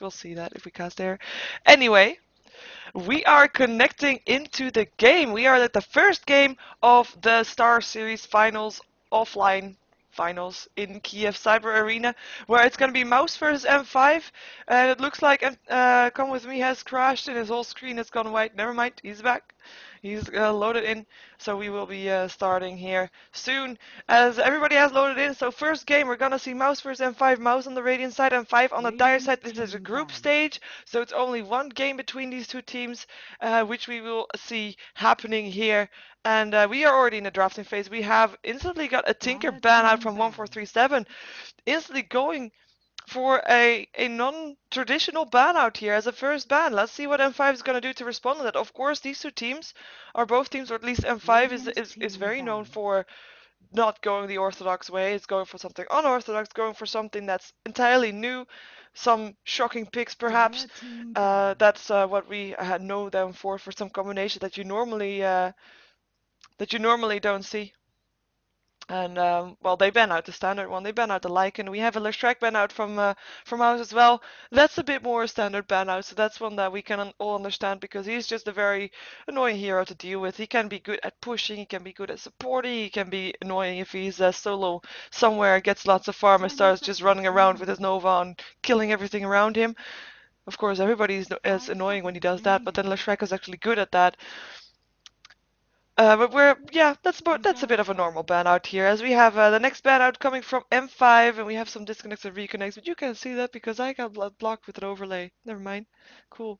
We'll see that if we cast there. Anyway, we are connecting into the game. We are at the first game of the Star Series finals, offline finals in Kiev Cyber Arena, where it's going to be Mouz versus M5. And it looks like Come With Me has crashed and his whole screen has gone white. Never mind, he's back. He's loaded in, so we will be starting here soon as everybody has loaded in. So first game, we're gonna see Mouz versus M5. Mouz on the Radiant side, M5 on the Dire side. This is a group stage, so it's only one game between these two teams, which we will see happening here. And we are already in the drafting phase. We have instantly got a Tinker ban out from 1437, instantly going for a non-traditional ban out here as a first ban. Let's see what M5 is going to do to respond to that. Of course, these two teams are both teams, or at least M5 is very known for not going the orthodox way. It's going for something unorthodox, going for something that's entirely new, some shocking picks perhaps. That's what we know them for some combination that you normally don't see. And well, they ban out the standard one. They ban out the Lycan. We have a Leshrac ban out from Mouz as well. That's a bit more standard ban out, so that's one that we can all understand because he's just a very annoying hero to deal with. He can be good at pushing. He can be good at supporting. He can be annoying if he's solo somewhere, gets lots of farm and starts just running around with his Nova and killing everything around him. Of course, everybody is annoying when he does that, but then Leshrac is actually good at that. But that's a bit of a normal ban out here, as we have the next ban out coming from M5, and we have some disconnects and reconnects, but you can't see that because I got blocked with an overlay. Never mind. Cool.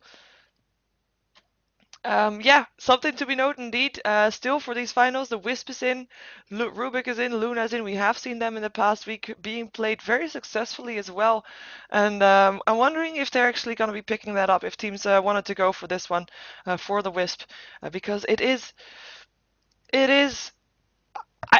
Yeah, something to be noted indeed. Still for these finals, the Wisp is in, Rubik is in, Luna is in. We have seen them in the past week being played very successfully as well. And I'm wondering if they're actually going to be picking that up, if teams wanted to go for this one, for the Wisp, because it is.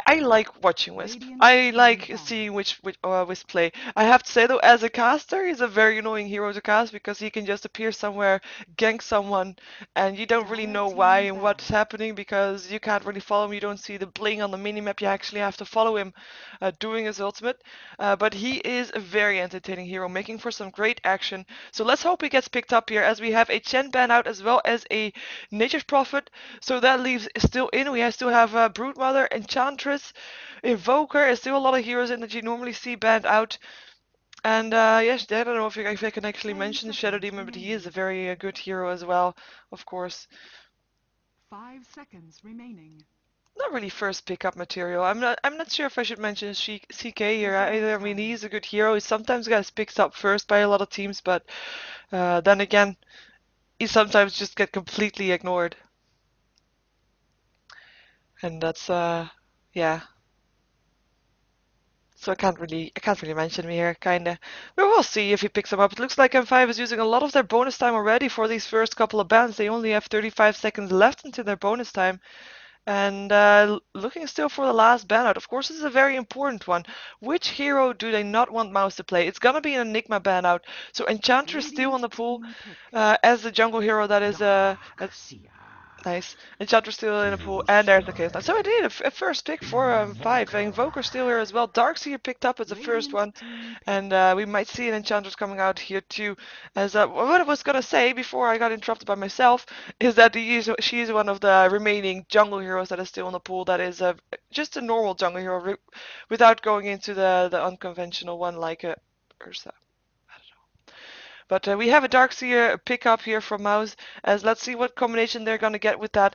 I like watching Wisp. I like seeing which Wisp play. I have to say though, as a caster, he's a very annoying hero to cast because he can just appear somewhere, gank someone, and you don't really know why and what's happening because you can't really follow him. You don't see the bling on the minimap. You actually have to follow him doing his ultimate. But he is a very entertaining hero, making for some great action. So let's hope he gets picked up here, as we have a Chen ban out as well as a Nature's Prophet. So that leaves still in. We still have Broodmother, Enchantress, Invoker. There's still a lot of heroes in that you normally see banned out. And yes, I don't know if I can actually mention Shadow Demon, but he is a very good hero as well, of course. 5 seconds remaining. Not really first pickup material. I'm not sure if I should mention CK here either. I mean, he's a good hero. He sometimes gets picked up first by a lot of teams, but then again, he sometimes just get completely ignored. And that's yeah. So I can't really mention him here, kinda. But we'll see if he picks him up. It looks like M5 is using a lot of their bonus time already for these first couple of bans. They only have 35 seconds left into their bonus time. And looking still for the last ban out. Of course, this is a very important one. Which hero do they not want Mouz to play? It's gonna be an Enigma ban out. So Enchantress still on the pool as the jungle hero that is nice. Enchantress still in the pool, and there's the case. So I did a first pick for 5. Invoker still here as well. Darkseer picked up as the first one, and we might see an Enchantress coming out here too. As what I was gonna say before I got interrupted by myself is that she's one of the remaining jungle heroes that is still in the pool. That is just a normal jungle hero without going into the unconventional one like Ursa. But we have a Darkseer pickup here from Mouz, as let's see what combination they're going to get with that.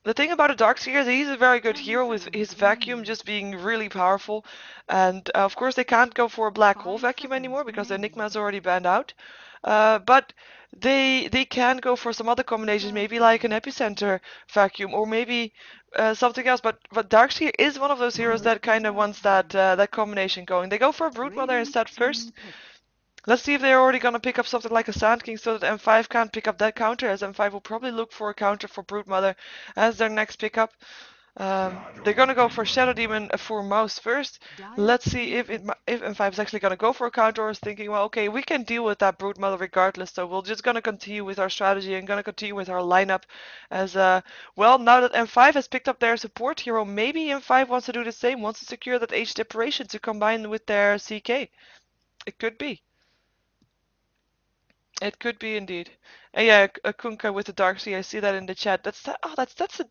The thing about a Darkseer is he's a very good hero with his vacuum just being really powerful. And of course they can't go for a black hole vacuum anymore because the Enigma is already banned out. But they can go for some other combinations, maybe like an epicenter vacuum or maybe something else. But Darkseer is one of those heroes that kind of wants that combination going. They go for a Broodmother instead first. Let's see if they're already going to pick up something like a Sand King so that M5 can't pick up that counter, as M5 will probably look for a counter for Broodmother as their next pickup. They're going to go for Shadow Demon for Mouz first. Let's see if M5 is actually going to go for a counter or is thinking, well, okay, we can deal with that Broodmother regardless, so we're just going to continue with our strategy and going to continue with our lineup. As, well, now that M5 has picked up their support hero, maybe M5 wants to do the same, wants to secure that Age Deparation to combine with their CK. It could be. It could be indeed. Yeah, a Kunkka with a dark sea. I see that in the chat. Oh, that's a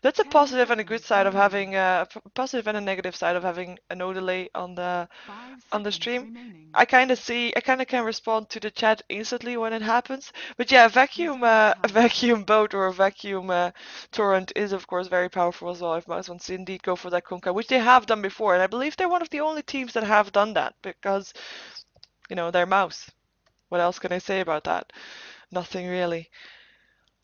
10 positive and a good seconds side of remaining. having positive and a negative side of having a no delay on the 5 seconds stream. remaining. I kind of can respond to the chat instantly when it happens. But yeah, Reserve a time. vacuum boat or a vacuum torrent is of course very powerful as well if Mouse wants to indeed go for that Kunkka, which they have done before, and I believe they're one of the only teams that have done that because they're Mouse. What else can I say about that? Nothing really.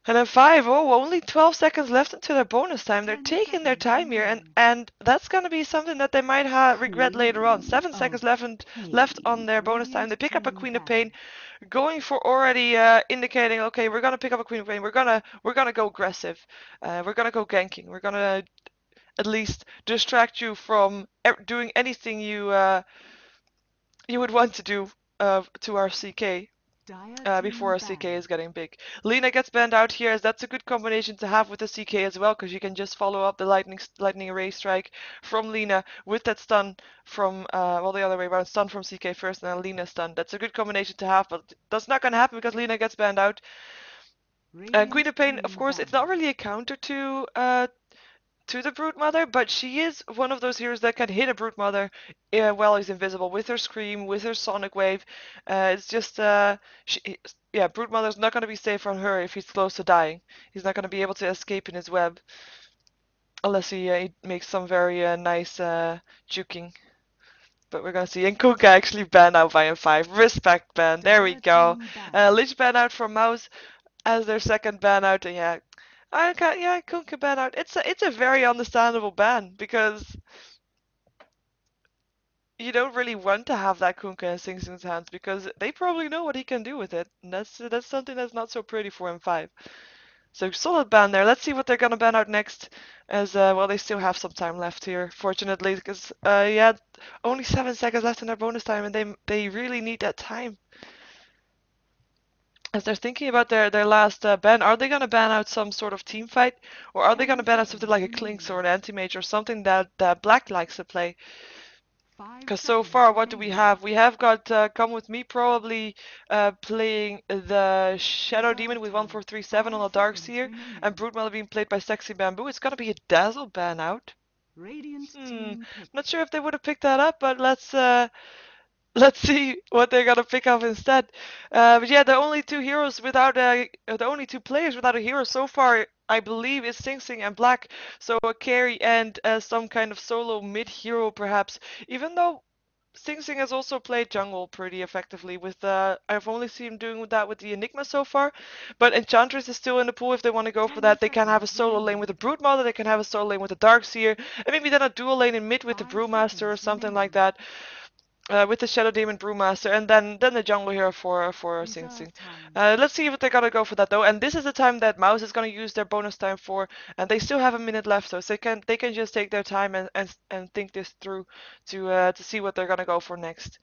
And then five, oh, only 12 seconds left into their bonus time. They're 10 taking their seconds time here, remaining. and that's going to be something that they might regret later on. 7 seconds left on their bonus time. They Radiant pick up a team Queen of ban. Pain, going for already indicating, okay, we're going to pick up a Queen of Pain. We're gonna go aggressive. We're going to go ganking. We're going to at least distract you from doing anything you would want to do to our CK. Dire Before team a CK ban. is getting big. Lina gets banned out here as that's a good combination to have with the CK as well because you can just follow up the lightning ray strike from Lina with that stun from well the other way around, stun from CK first and then Lina stun. That's a good combination to have, but that's not gonna happen because Lina gets banned out. Queen Radiant of Pain, of team course, it's not ban. really a counter to the Brute Mother, but she is one of those heroes that can hit a Brute Mother while he's invisible with her Scream, with her Sonic Wave. It's just, yeah, Brute Mother's not going to be safe on her if he's close to dying. He's not going to be able to escape in his web unless he makes some very nice juking. But we're gonna see. And Kuka actually banned out by M5. Respect ban. There we Dire go. team ban. Lich ban out from Mouse as their second ban out. And yeah, yeah, Kuka ban out. It's a very understandable ban because you don't really want to have that Kunkka in Sing Sing's hands because they probably know what he can do with it. And that's something that's not so pretty for M5. So solid ban there. Let's see what they're gonna ban out next. As well, they still have some time left here, fortunately, because yeah, only 7 seconds left in their bonus time, and they really need that time. As they're thinking about their last ban, are they gonna ban out some sort of team fight, or are they 10 gonna ban out something seconds like a Klinks or remaining. an Anti-Mage or something that Black likes to play? 5 Because so seconds far, what do we remaining. have? We have got Come With Me probably playing the Shadow Reserve Demon with time. 1437 on 5 a seconds Darkseer, and remaining. Broodmother being played by Sexy Bamboo. It's gonna be a Dazzle ban out. Radiant team Not picked. sure if they would have picked that up, but let's see what they're gonna pick up instead. But yeah, the only two heroes without the only two players without a hero so far, I believe, is Sing Sing and Black. So a carry and some kind of solo mid hero perhaps. Even though Sing Sing has also played jungle pretty effectively with I've only seen him doing that with the Enigma so far, but Enchantress is still in the pool if they want to go for 10 that. They can have a seconds solo lane with remaining. a Broodmother, they can have a solo lane with a Darkseer, and maybe then a dual lane in mid with the 5 Brewmaster or seconds something like remaining. that. With the Shadow Demon Brewmaster, and then the jungle hero for Sing Reserve Sing. time. Let's see if they're gonna go for that though. And this is the time that Mouse is gonna use their bonus time for, and they still have a minute left, so they can just take their time and think this through to see what they're gonna go for next.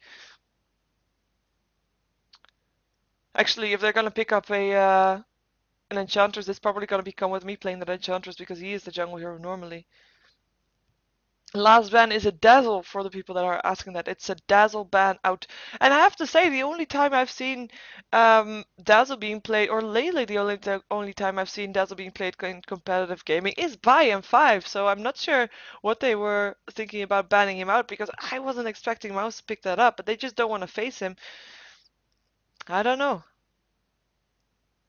Actually, if they're gonna pick up an Enchantress, it's probably gonna become with me playing that Enchantress because he is the jungle hero normally. Last ban is a Dazzle for the people that are asking that. It's a Dazzle ban out. And I have to say, the only time I've seen Dazzle being played, or lately the only time I've seen Dazzle being played in competitive gaming is by M5. So I'm not sure what they were thinking about banning him out because I wasn't expecting Mouse to pick that up, but they just don't want to face him. I don't know.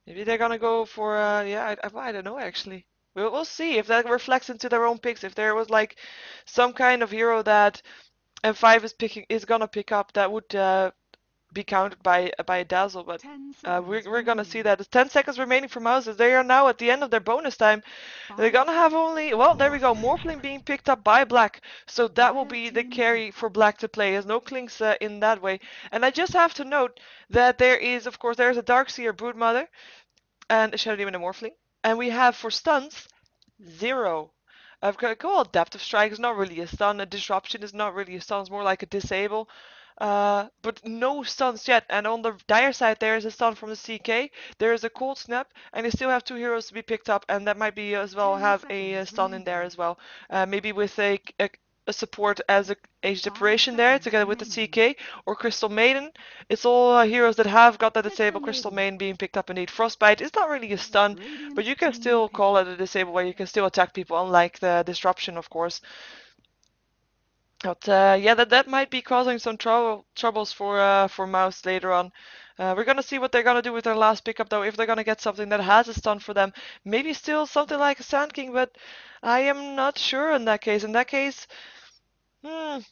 Maybe they're gonna go for yeah, I don't know actually. We'll see if that reflects into their own picks. If there was like some kind of hero that M5 is gonna pick up that would be countered by a Dazzle, but 10 we're seconds we're gonna see remaining. that. It's 10 seconds remaining for Mouses. They are now at the end of their bonus time. They're 5 gonna have seconds. only, well, there we go, Morphling being picked up by Black. So that will Dire be the team carry picked. for Black to play. There's no Clinks in that way. And I just have to note that there is, of course, there's a Darkseer Broodmother and a Shadow Demon and Morphling. And we have for stuns, 0. I've got well, Adaptive Strike is not really a stun, a Disruption is not really a stun, it's more like a disable. But no stuns yet. And on the dire side, there is a stun from the CK. There is a Cold Snap, and they still have two heroes to be picked up, and that might be as well 10 have a seconds stun in there remaining. as well. Maybe with a a support as a aged operation there together with the CK or Crystal Maiden. It's all heroes that have got that disable. Crystal Maiden being picked up indeed. Frostbite is not really a stun, but you can still call it a disable where you can still attack people, unlike the disruption, of course. But yeah, that might be causing some troubles for Mouz later on. We're gonna see what they're gonna do with their last pickup though, if they're gonna get something that has a stun for them. Maybe still something like a Sand King, but I am not sure in that case. In that case, because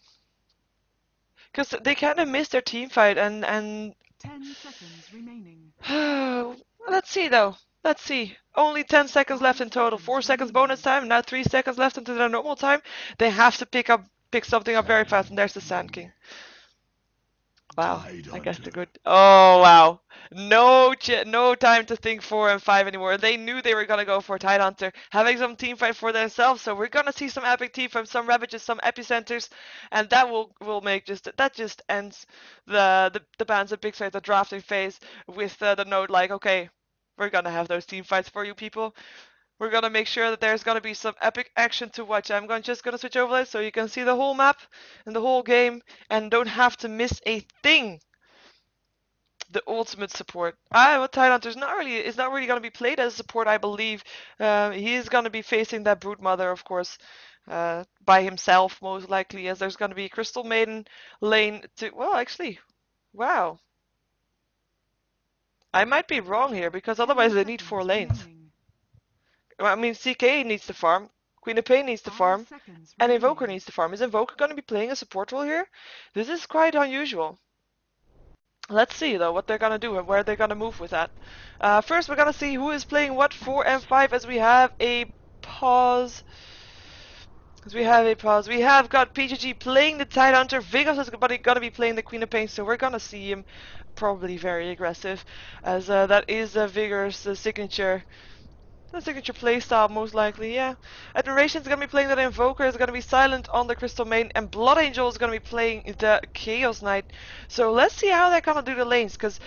they kind of missed their team fight and 10 seconds remaining. let's see though. Let's see. Only 10 seconds left in total. 4 seconds bonus time. Now 3 seconds left into their normal time. They have to pick something up very fast, and there's the Sand King. Wow, I guess the good. Oh wow, no time to think 4 and 5 anymore. They knew they were gonna go for Tidehunter, having some team fight for themselves. So we're gonna see some epic team fights, some Ravages, some Epicenters, and that will make that just ends the bans at Big Side, the drafting phase with the note like, okay, we're gonna have those team fights for you people. We're gonna make sure that there's gonna be some epic action to watch. Just gonna switch overlays so you can see the whole map and the whole game and don't have to miss a thing. The ultimate support. Well, Tidehunter is not really gonna be played as a support, I believe. He is gonna be facing that Brood Mother, of course, by himself most likely, as there's gonna be Crystal Maiden lane to. Well, actually, wow. I might be wrong here because otherwise they need 4 lanes. I mean, CK needs to farm, Queen of Pain needs to farm, and Invoker needs to farm. Is Invoker going to be playing a support role here? This is quite unusual. Let's see, though, what they're going to do and where they're going to move with that. First, we're going to see who is playing what 4 and 5 as we have a pause. We have got PGG playing the Tidehunter. Vigos is going to be playing the Queen of Pain, so we're going to see him probably very aggressive, as that is Vigor's signature. The signature playstyle, most likely, yeah. Admiration is going to be playing that Invoker, is going to be silent on the Crystal Maiden, and Blood Angel is going to be playing the Chaos Knight. So let's see how they're going to do the lanes, because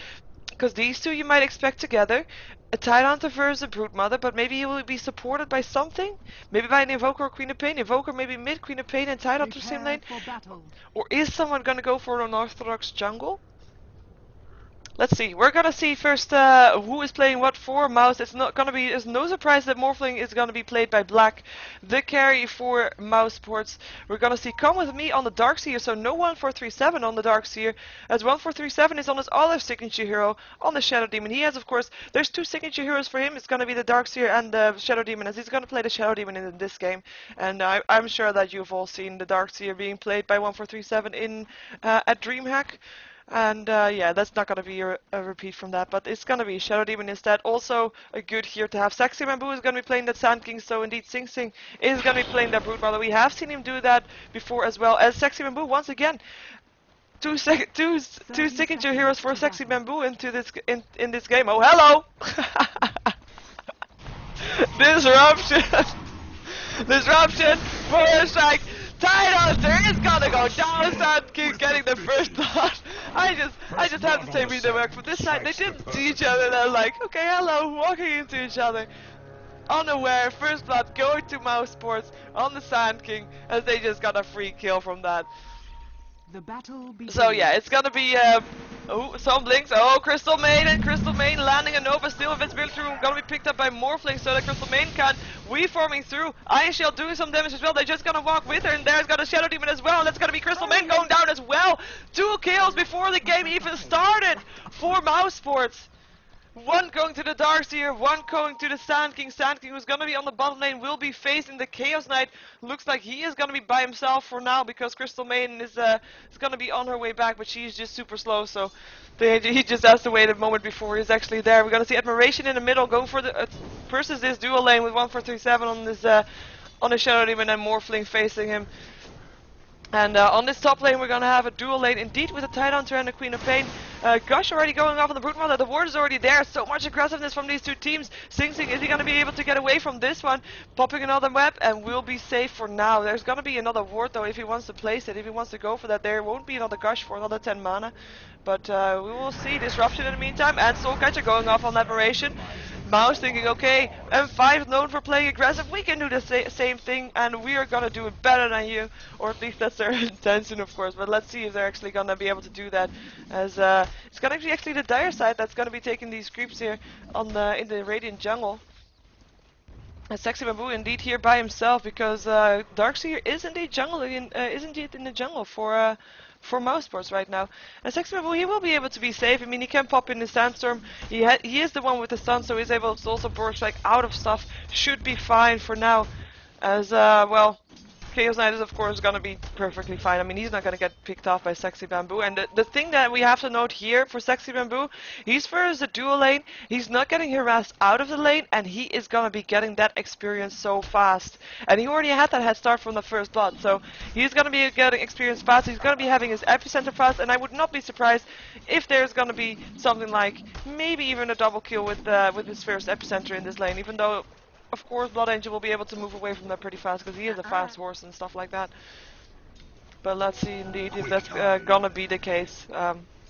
these two you might expect together. A Tidehunter versus a Broodmother, but maybe he will be supported by something? Maybe by an Invoker or Queen of Pain. Invoker maybe mid, Queen of Pain and Tidehunter same lane? Or is someone going to go for an Unorthodox jungle? Let's see. We're gonna see first who is playing what for Mouz. It's no surprise that Morphling is gonna be played by Black, the carry for Mouz Sports. We're gonna see Come With Me on the Darkseer, so no 1437 on the Darkseer, as 1437 is on his other signature hero, on the Shadow Demon. He has, of course, there's 2 signature heroes for him. It's gonna be the Darkseer and the Shadow Demon, as he's gonna play the Shadow Demon in this game. And I'm sure that you've all seen the Darkseer being played by 1437 in at DreamHack. And yeah, that's not going to be a repeat from that, but it's going to be Shadow Demon instead. Also, a good here to have. Sexy Bamboo is going to be playing that Sand King, so indeed Sing Sing is going to be playing that Brood Mother. We have seen him do that before as well, as Sexy Bamboo, once again, two signature heroes for Sexy Bamboo into this in this game. Oh, hello! Disruption! Disruption for a strike! Tidehunter is gonna go down, Sand King getting the first blood. I just have to say we didn't work, but this time they didn't see each other. They're like, okay, hello, walking into each other. Unaware, first blood going to Mouz Sports on the Sand King, as they just got a free kill from that. The battle begins. So yeah, it's gonna be some blinks. Oh, Crystal Maiden landing a Nova still invincibility room, gonna be picked up by Morphling so that Crystal Maiden can reforming through. Iron Shield doing some damage as well. They're just gonna walk with her, and there's got a Shadow Demon as well. That's gonna be Crystal Maiden going down as well. 2 kills before the game even started for Mouz Sports. 1 going to the Darkseer, 1 going to the Sand King. Sand King, who's going to be on the bottom lane, will be facing the Chaos Knight. Looks like he is going to be by himself for now, because Crystal Maiden is going to be on her way back, but she's just super slow, so he just has to wait a moment before he's actually there. We're going to see Admiration in the middle, going for the versus this dual lane with 1437 on this on the Shadow Demon and Morphling facing him. And on this top lane, we're going to have a dual lane, indeed, with a Tidehunter and a Queen of Pain. Gush already going off on the Broodmother. The ward is already there. So much aggressiveness from these 2 teams. Sing Sing, is he going to be able to get away from this one? Popping another web, and we'll be safe for now. There's going to be another ward, though, if he wants to place it. If he wants to go for that, there won't be another Gush for another 10 mana. But we will see. Disruption in the meantime, and Soulcatcher going off on Admiration. Mouz thinking, okay, M5 is known for playing aggressive, we can do the same thing and we are gonna do it better than you. Or at least that's their intention, of course. But let's see if they're actually gonna be able to do that. As it's gonna be actually the dire side that's gonna be taking these creeps here on the in the Radiant jungle. Sexy Bamboo indeed here by himself because Darkseer is indeed in the jungle for Mousesports right now. And Sexy Bamboo, he will be able to be safe. I mean, he can pop in the sandstorm. He is the one with the stun, so he's able to also burst like out of stuff. Should be fine for now. As well, Chaos Knight is of course gonna be perfectly fine. I mean, he's not gonna get picked off by Sexy Bamboo. And the thing that we have to note here for Sexy Bamboo, he's first the dual lane. He's not getting harassed out of the lane, and he is gonna be getting that experience so fast. And he already had that head start from the first blood, so he's gonna be getting experience fast. He's gonna be having his epicenter fast, and I would not be surprised if there's gonna be something like maybe even a double kill with his first epicenter in this lane. Even though, of course, Blood Angel will be able to move away from that pretty fast because he is a fast horse and stuff like that. But let's see indeed if that's gonna be the case.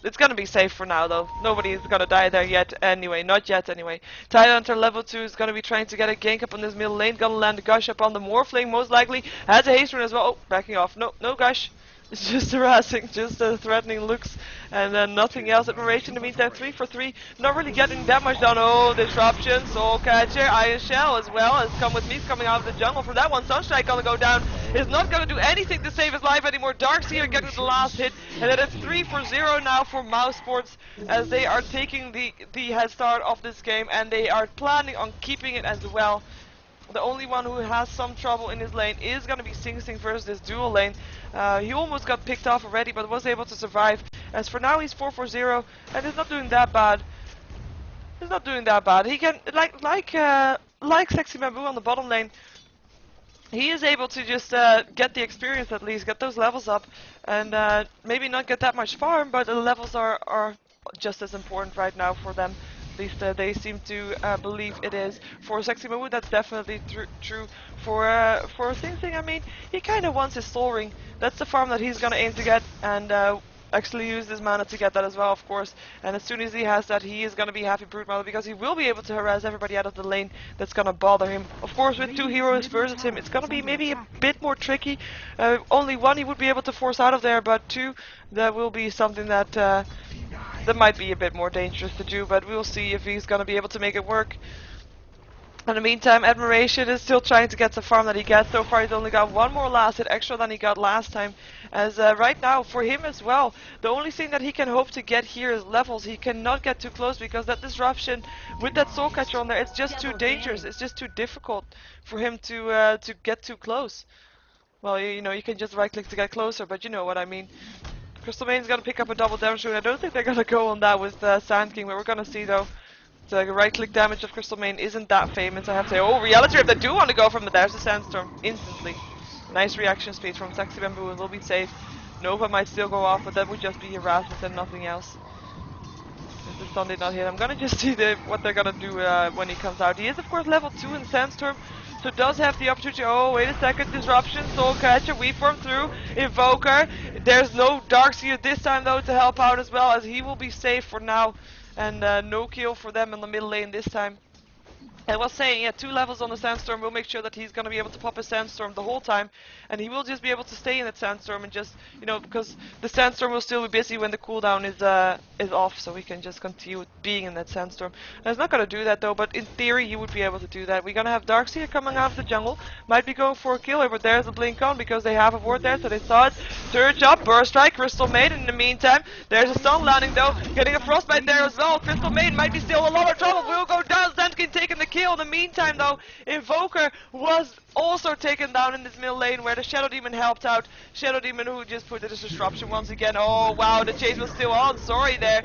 It's gonna be safe for now though. Nobody is gonna die there yet anyway. Not yet anyway. Tidehunter level 2 is gonna be trying to get a gank up on this middle lane. Gonna land a gush up on the Morphling most likely. Has a haste rune as well. Oh, backing off. No, no gush. It's just harassing, just threatening looks, and then nothing else. Admiration in the meantime, 3 for 3, not really getting that much done. Oh, disruption, Soul Catcher, Iron Shell as well as Come With Me is coming out of the jungle for that one. Sunstrike gonna go down, is not gonna do anything to save his life anymore. Darkseer getting the last hit, and it is 3 for 0 now for Mousesports as they are taking the head start of this game, and they are planning on keeping it as well. The only one who has some trouble in his lane is going to be Sing Sing versus this dual lane. He almost got picked off already, but was able to survive. As for now, he's 4 for 0, and he's not doing that bad. He's not doing that bad. He can, like Sexy Bamboo on the bottom lane, he is able to just get the experience at least, get those levels up, and maybe not get that much farm, but the levels are just as important right now for them. At least they seem to believe it is. For Sexy Bamboo, that's definitely true. For Sing Sing, I mean, he kind of wants his Soul Ring. That's the farm that he's gonna aim to get, and actually use his mana to get that as well, of course. And as soon as he has that, he is gonna be happy Brute Mother because he will be able to harass everybody out of the lane that's gonna bother him. Of course, with 2 heroes versus him, it's gonna be maybe a bit more tricky. Only 1 he would be able to force out of there, but 2, that will be something that that might be a bit more dangerous to do, but we'll see if he's gonna be able to make it work. In the meantime, Admiration is still trying to get the farm that he gets. So far he's only got 1 more last hit extra than he got last time. As right now, for him as well, the only thing that he can hope to get here is levels. He cannot get too close because that disruption with that Soul Catcher on there, it's just too dangerous. It's just too difficult for him to get too close. Well, you know, you can just right click to get closer, but you know what I mean. Crystal Main's gonna pick up a double damage rune. I don't think they're gonna go on that with Sand King, but we're gonna see though. The right click damage of Crystal Main isn't that famous, I have to say. Oh, Reality Rip, they do want to go from the There's a Sandstorm instantly. Nice reaction speed from Sexy Bamboo, and will be safe. Nova might still go off, but that would just be harassment and nothing else. If the stun did not hit, I'm gonna just see what they're gonna do when he comes out. He is of course level 2 in Sandstorm, so does have the opportunity. Oh, wait a second, Disruption, Soul Catcher, Weave Form through, Invoker. There's no Darkseer this time though to help out as well, as he will be safe for now. And no kill for them in the middle lane this time. I was saying, yeah, 2 levels on the Sandstorm will make sure that he's going to be able to pop a Sandstorm the whole time. And he will just be able to stay in that Sandstorm and just, you know, because the Sandstorm will still be busy when the cooldown is off. So we can just continue being in that Sandstorm. And it's not going to do that though, but in theory he would be able to do that. We're going to have Darkseer coming out of the jungle. Might be going for a killer, but there's a blink on because they have a ward there, so they saw it. Surge up, Burst Strike, Crystal Maid in the meantime. There's a stun landing though, getting a Frostbite there as well. Crystal Maid might be still a lot of trouble, will go down, Sandkin taking the kill. In the meantime though, Invoker was also taken down in this middle lane where the Shadow Demon helped out. Shadow Demon who just put the disruption once again. Oh wow, the chase was still on, sorry there.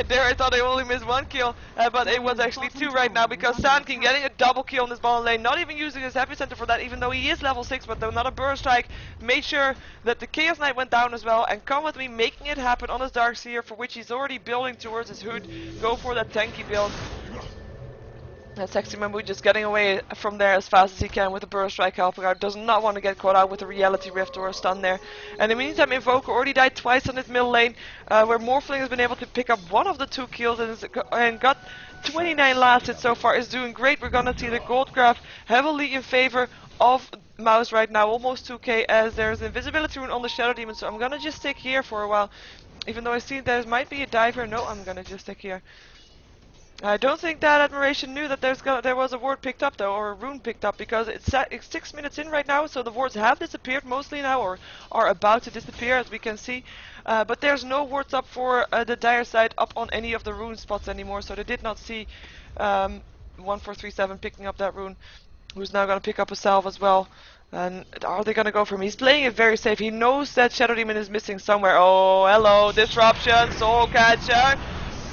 There I thought I only missed 1 kill, but it was actually 2 right now because Sandkin getting a double kill in this bottom lane, not even using his epicenter for that, even though he is level 6, but though not a burst strike, made sure that the Chaos Knight went down as well, and Come With Me making it happen on his Darkseer, for which he's already building towards his hood. Go for that tanky build. Sexy Mambo just getting away from there as fast as he can with a burst strike helping out. Does not want to get caught out with a reality rift or a stun there. And in the meantime, Invoker already died twice on his middle lane, where Morphling has been able to pick up one of the 2 kills and got 29 last hits so far. Is doing great. We're gonna see the gold graph heavily in favor of Mouz right now, almost 2k, as there's an invisibility rune on the Shadow Demon. So I'm gonna just stick here for a while, even though I see there might be a diver. No, I'm gonna just stick here. I don't think that Admiration knew that there was a ward picked up though, or a rune picked up, because it's 6 minutes in right now, so the wards have disappeared mostly now, or are about to disappear as we can see. But there's no wards up for the dire side up on any of the rune spots anymore, so they did not see 1437 picking up that rune, who's now going to pick up a salve as well. And are they going to go for him? He's playing it very safe. He knows that Shadow Demon is missing somewhere. Oh, hello, Disruption, Soul Catcher.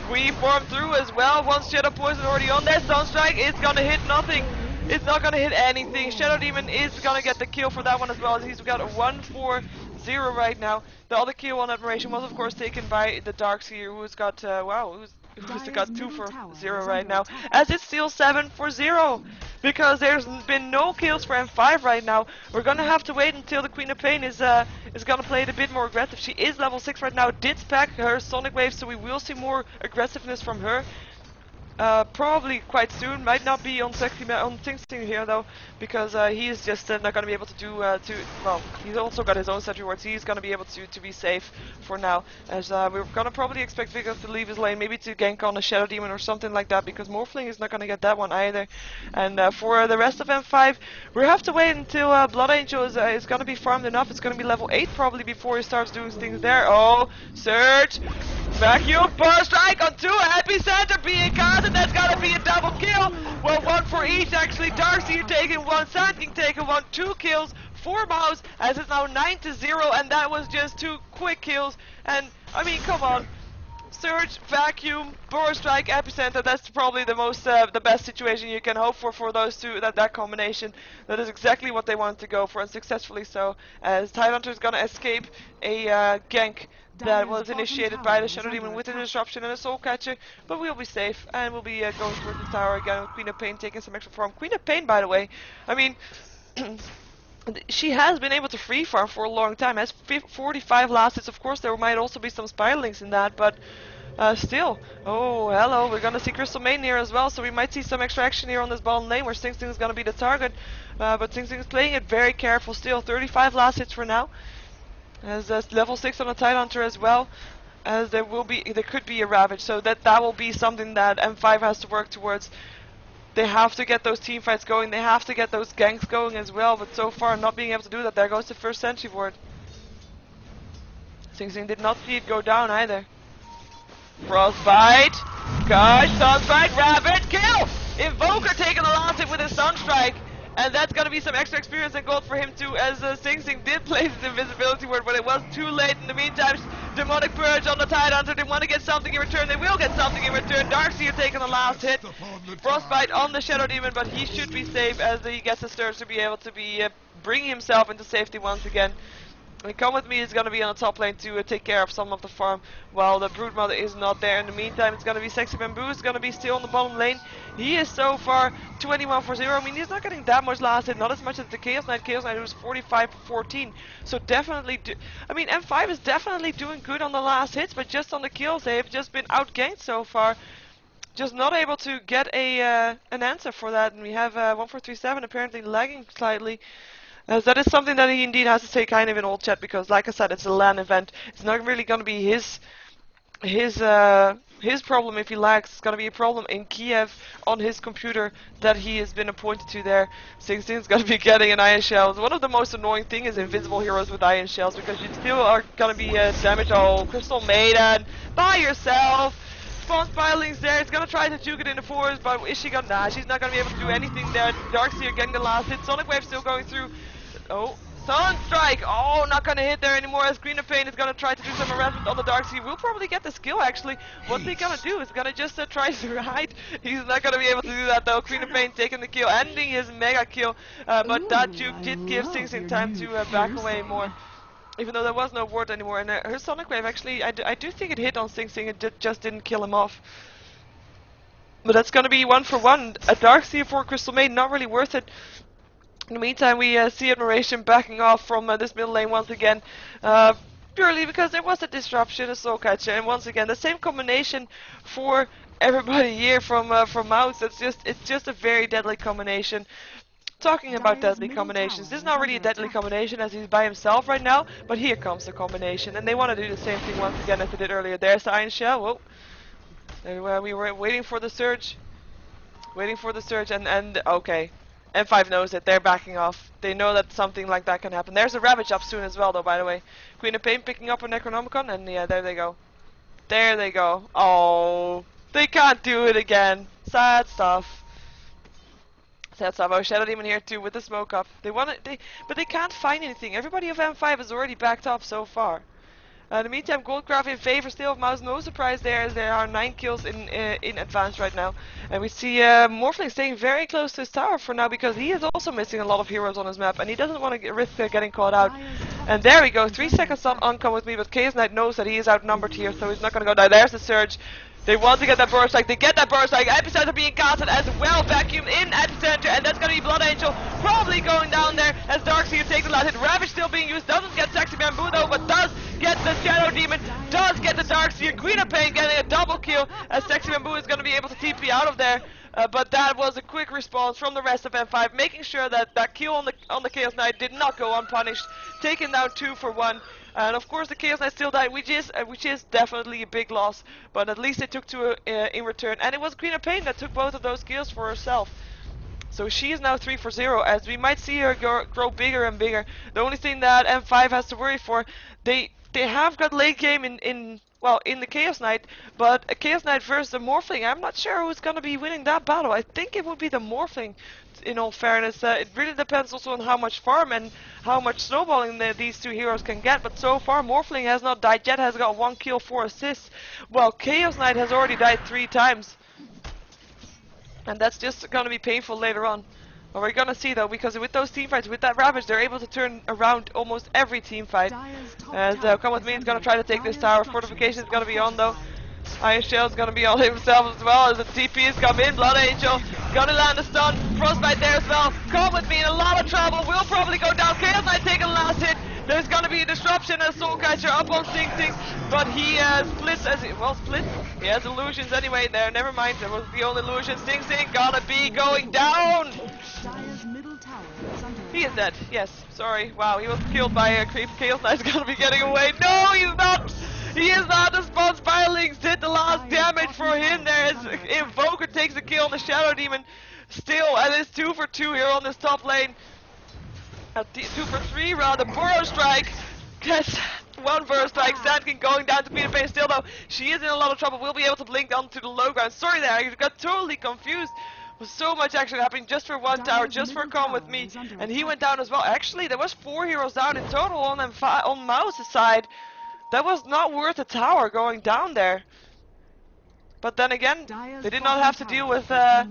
We form through as well. Once Shadow Poison already on there, Sunstrike is gonna hit nothing. It's not gonna hit anything. Shadow Demon is gonna get the kill for that one as well, as he's got a 1-4-0 right now. The other kill on Admiration was of course taken by the Darkseer, who's got who's got 2-for-0 right now, as it's still 7-for-0, because there's been no kills for M5 right now. We're gonna have to wait until the Queen of Pain is gonna play it a bit more aggressive. She is level 6 right now, did pack her Sonic Wave, so we will see more aggressiveness from her. Probably quite soon. Might not be on Sing Sing here though, because he is just not going to be able to do well. He's also got his own set rewards. He's going to be able to be safe for now, as we're going to probably expect Vigos to leave his lane, maybe to gank on a Shadow Demon or something like that, because Morphling is not going to get that one either. And for the rest of M5, we have to wait until Blood Angel is going to be farmed enough. It's going to be level 8 probably before he starts doing things there. Oh, Surge! Vacuum Burst Strike on 2, Epicenter being cast, and that's gotta be a double kill. Well, 1 for each actually. Darkseer taking 1, Sand King taking 1, 2 kills for Mouz, as it's now 9-0, and that was just 2 quick kills. And I mean, come on. Surge, Vacuum, Burst Strike, Epicenter, that's probably the best situation you can hope for those two, that combination. That is exactly what they wanted to go for, and successfully so, as Tidehunter is gonna escape a gank that was initiated by the Shadow Demon with a disruption and a Soul Catcher, but we'll be safe, and we'll be going towards the tower again with Queen of Pain taking some extra farm. Queen of Pain, by the way, I mean, she has been able to free farm for a long time, has 45 last hits. Of course there might also be some spiralings in that, but still. Oh, hello, we're gonna see Crystal Maiden here as well, so we might see some extra action here on this bottom lane where Sing Sing is gonna be the target, but Sing Sing is playing it very careful still. 35 last hits for now, as level 6 on a Tidehunter as well, as there could be a Ravage, so that will be something that M5 has to work towards. They have to get those team fights going, they have to get those ganks going as well, but so far not being able to do that. There goes the first sentry ward. Sing Sing did not see it go down either. Frostbite, Gush, Sunstrike, Ravage, kill! Invoker taking the last hit with his Sunstrike, and that's gonna be some extra experience and gold for him too, as Sing Sing did place his invisibility word, but it was too late. In the meantime, Demonic Purge on the Tidehunter. They want to get something in return, they will get something in return. Darkseer taking the last hit. Frostbite on the Shadow Demon, but he should be safe as he gets a Sturge to be able to be bringing himself into safety once again. And Come With Me is going to be on the top lane to take care of some of the farm, while the Broodmother is not there. In the meantime, it's going to be Sexy Bamboo is going to be still on the bottom lane. He is so far 21-for-0. I mean, he's not getting that much last hit, not as much as the Chaos Knight. Chaos Knight was 45-for-14. So definitely, I mean, M5 is definitely doing good on the last hits, but just on the kills, they've just been outganked so far. Just not able to get an answer for that. And we have 1437 apparently lagging slightly. As that is something that he indeed has to say kind of in old chat, because like I said, it's a LAN event. It's not really going to be his problem if he lags. It's going to be a problem in Kiev on his computer that he has been appointed to there. Sing Sing's going to be getting an Iron Shells. One of the most annoying things is invisible heroes with Iron Shells, because you still are going to be damaged. Oh, Crystal Maiden, by yourself. Spawn Spiralings there. It's going to try to juke it in the forest, but is she going to? Nah, she's not going to be able to do anything there. Darkseer getting the last hit. Sonic Wave still going through. Oh, Sunstrike! Oh, not gonna hit there anymore, as Queen of Pain is gonna try to do some harassment on the Darkseer. We'll probably get the skill actually. What's he gonna do? He's gonna just try to hide. He's not gonna be able to do that though. Queen of Pain taking the kill, ending his mega kill. But that juke did give Sing Sing time to back away more. Even though there was no ward anymore. And her Sonic Wave actually, I do think it hit on Sing Sing, it just didn't kill him off. But that's gonna be 1-for-1. A Darkseer for Crystal Maiden, not really worth it. In the meantime, we see Admiration backing off from this middle lane once again. Purely because there was a disruption, a soul catcher, and once again the same combination for everybody here from Mouz. It's just a very deadly combination. Talking about deadly combinations, this is not really a deadly combination as he's by himself right now, but here comes the combination, and they want to do the same thing once again as they did earlier. There's the Iron Shell. Whoa. We were waiting for the surge. And okay. M5 knows it, they're backing off. They know that something like that can happen. There's a Ravage up soon as well though, by the way. Queen of Pain picking up a Necronomicon, and yeah, there they go. There they go. Oh, they can't do it again. Sad stuff. Sad stuff. Oh, Shadow Demon here too with the smoke up. But they can't find anything. Everybody of M5 has already backed off so far. In the meantime, Goldcraft in favor still of Mouz. No surprise there, as there are 9 kills in advance right now. And we see Morphling staying very close to his tower for now, because he is also missing a lot of heroes on his map, and he doesn't want to risk getting caught out. And there we go, 3 seconds on Come With Me, but Chaos Knight knows that he is outnumbered here, so he's not going to go down. There's the surge. They want to get that burst strike. They get that burst strike. Epicenter being casted as well. Vacuum in at the center, and that's going to be Blood Angel probably going down there as Darkseer takes the last hit. Ravage still being used. Doesn't get Sexy Bamboo though, but does get the Shadow Demon. Does get the Darkseer. Queen of Pain getting a double kill as Sexy Bamboo is going to be able to TP out of there. But that was a quick response from the rest of M5, making sure that that kill on the Chaos Knight did not go unpunished. Taking down 2 for 1. And of course the Chaos Knight still died, which is definitely a big loss. But at least they took 2 in return. And it was Queen of Pain that took both of those kills for herself. So she is now 3 for 0, as we might see her grow bigger and bigger. The only thing that M5 has to worry for, they have got late game in the Chaos Knight, but a Chaos Knight versus the Morphling, I'm not sure who's going to be winning that battle. I think it would be the Morphling, in all fairness. It really depends also on how much farm and how much snowballing these 2 heroes can get, but so far Morphling has not died yet, has got 1 kill, 4 assists, while Chaos Knight has already died 3 times. And that's just going to be painful later on. But we're gonna see though, because with those teamfights, with that Ravage, they're able to turn around almost every teamfight. As Come With Me is gonna try to take this tower. Fortification is gonna be on though. Iron Shell is gonna be on himself as well, as the TP has come in. Blood Angel gonna land a stun. Frostbite there as well. Come With Me in a lot of trouble. Will probably go down. Chaos Knight taking the last hit. There's gonna be a disruption as Soulcatcher up on Sing Sing, but he splits as split. He has illusions anyway there. Never mind, there was the only illusion. Sing Sing gonna be going down. He is dead. Yes. Sorry. Wow. He was killed by a creep. Chaos Knight's gonna be getting away. No, he's not. He is not. The spawn spiralings did the last damage for him. There is Invoker takes the kill on the Shadow Demon. Still, and it's 2 for 2 here on this top lane. 2 for 3 rather. Burrow Strike. That's 1 Burrow Strike. Sandkin going down to Queen of Pain still though. She is in a lot of trouble. Will be able to blink onto the low ground. Sorry there. I got totally confused. Was so much action happening just for 1 tower, just for Come With Me, and he went down as well. Actually, there was 4 heroes down in total on Mouz's side. That was not worth a tower going down there. But then again, they did not have to deal with a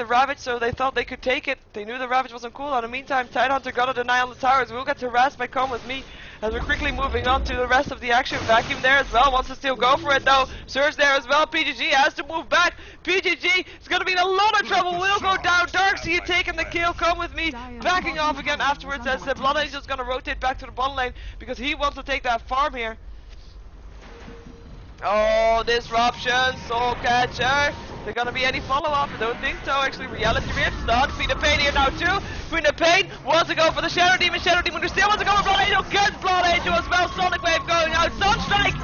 Ravage, so they thought they could take it. They knew the Ravage wasn't cool. In the meantime, Tidehunter got a deny on the towers. We'll get harassed by Come With Me as we're quickly moving on to the rest of the action. Vacuum there as well, wants to still go for it though. Surge there as well. PGG has to move back. PGG is going to be in a lot of trouble. Will go down. Darkseer taking the kill. Come With Me backing off again afterwards as the Blood Angel is going to rotate back to the bottom lane because he wants to take that farm here. Oh, disruption, Soul Catcher. Is there gonna be any follow-up? I don't think so, actually. Reality Rift, not. Queen of Pain here now too. Queen of Pain wants to go for the Shadow Demon. Shadow Demon who still wants to go for Blood Angel. Gets Blood Angel as well. Sonic Wave going out. Sunstrike!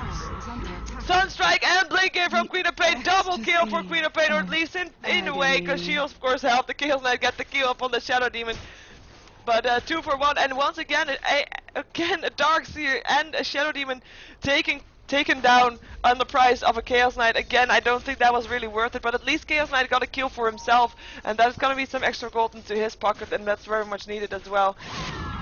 Sunstrike and Blink here from Queen of Pain. Double kill for Queen of Pain, or at least in a way, because she of course helped the Chaos Knight get the kill up on the Shadow Demon. But 2 for 1, and once again, a Darkseer and a Shadow Demon taken down on the price of a Chaos Knight. Again, I don't think that was really worth it, but at least Chaos Knight got a kill for himself, and that's gonna be some extra gold into his pocket, and that's very much needed as well.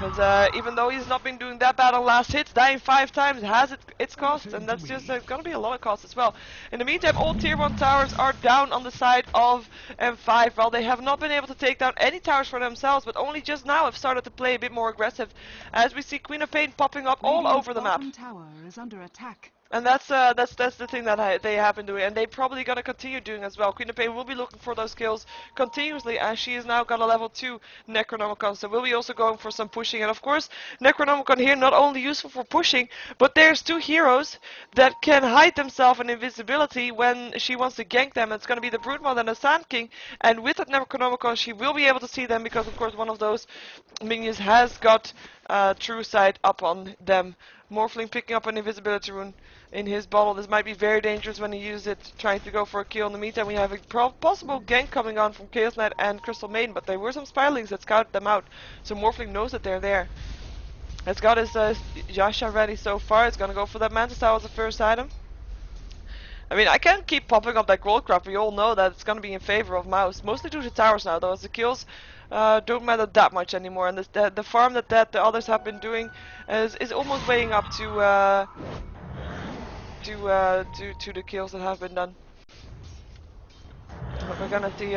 Because even though he's not been doing that bad on last hits, dying 5 times has its cost, and that's just gonna be a lot of cost as well. In the meantime, all tier 1 towers are down on the side of M5, while they have not been able to take down any towers for themselves, but only just now have started to play a bit more aggressive, as we see Queen of Pain popping up all over the map. Tower is under attack. And that's the thing that they have been doing, and they probably gonna continue doing as well. Queen of Pain will be looking for those kills continuously, as she has now got a level 2 Necronomicon, so we'll be also going for some pushing. And of course, Necronomicon here not only useful for pushing, but there's two heroes that can hide themselves in invisibility when she wants to gank them. It's gonna be the Broodmother and the Sand King, and with that Necronomicon, she will be able to see them because, of course, one of those minions has got True Sight up on them. Morphling picking up an invisibility rune in his bottle. This might be very dangerous when he uses it, trying to go for a kill. In the meantime, we have a possible gank coming on from Chaos Knight and Crystal Maiden, but there were some Spirelings that scouted them out, so Morphling knows that they're there. Has got his Yasha ready so far. It's gonna go for that Mantis Tower as the first item. I mean, I can't keep popping up that gold crop. We all know that it's gonna be in favor of Mouz. Mostly due to towers now, though, as the kills don't matter that much anymore. And the farm that the others have been doing is almost weighing up to the kills that have been done. But we're gonna see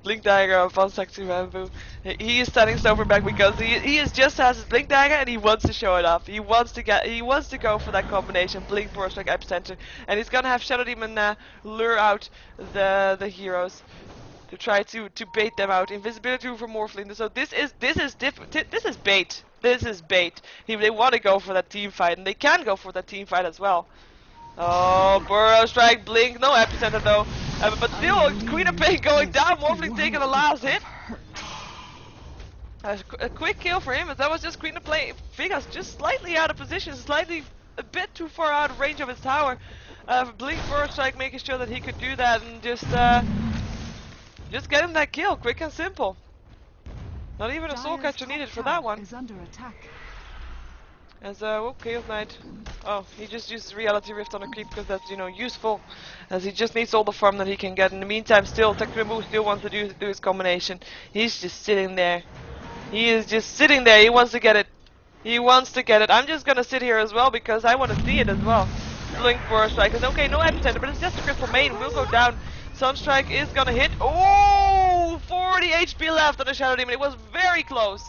Blink Dagger of on Sexy Bamboo. He is standing sober back because he is just has his Blink Dagger and he wants to show it off. He wants to go for that combination, Blink Burst like Epicenter, and he's gonna have Shadow Demon lure out the heroes to try to bait them out. Invisibility for Morphling. So this is bait. This is bait. They want to go for that team fight, and they can go for that team fight as well. Oh, Burrow Strike, Blink, no Epicenter though. But still, Queen of Pain going down, Morphling taking the last hit. A quick kill for him, as that was just Queen of Pain. Vegas just slightly out of position, a bit too far out of range of his tower. Blink, Burrow Strike making sure that he could do that and just get him that kill, quick and simple. Not even a soul catcher needed for that one. Is under attack. As Chaos Knight. Oh, he just uses Reality Rift on a creep because that's, you know, useful. As he just needs all the farm that he can get. In the meantime, still, Mouz still wants to do his combination. He's just sitting there. He is just sitting there. He wants to get it. He wants to get it. I'm just gonna sit here as well because I want to see it as well. Blink Burst Strike. Okay, no Epicenter, but it's just a Crystal Maiden. We'll go down. Sunstrike is gonna hit. Oh! 40 HP left on the Shadow Demon. It was very close.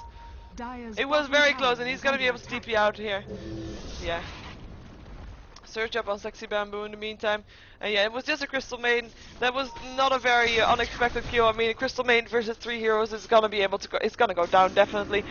It was very close, and he's gonna be able to TP out here. Yeah. Search up on Sexy Bamboo in the meantime. And yeah, it was just a Crystal Maiden. That was not a very unexpected kill. I mean, a Crystal Maiden versus 3 heroes is gonna be able to go. It's gonna go down definitely.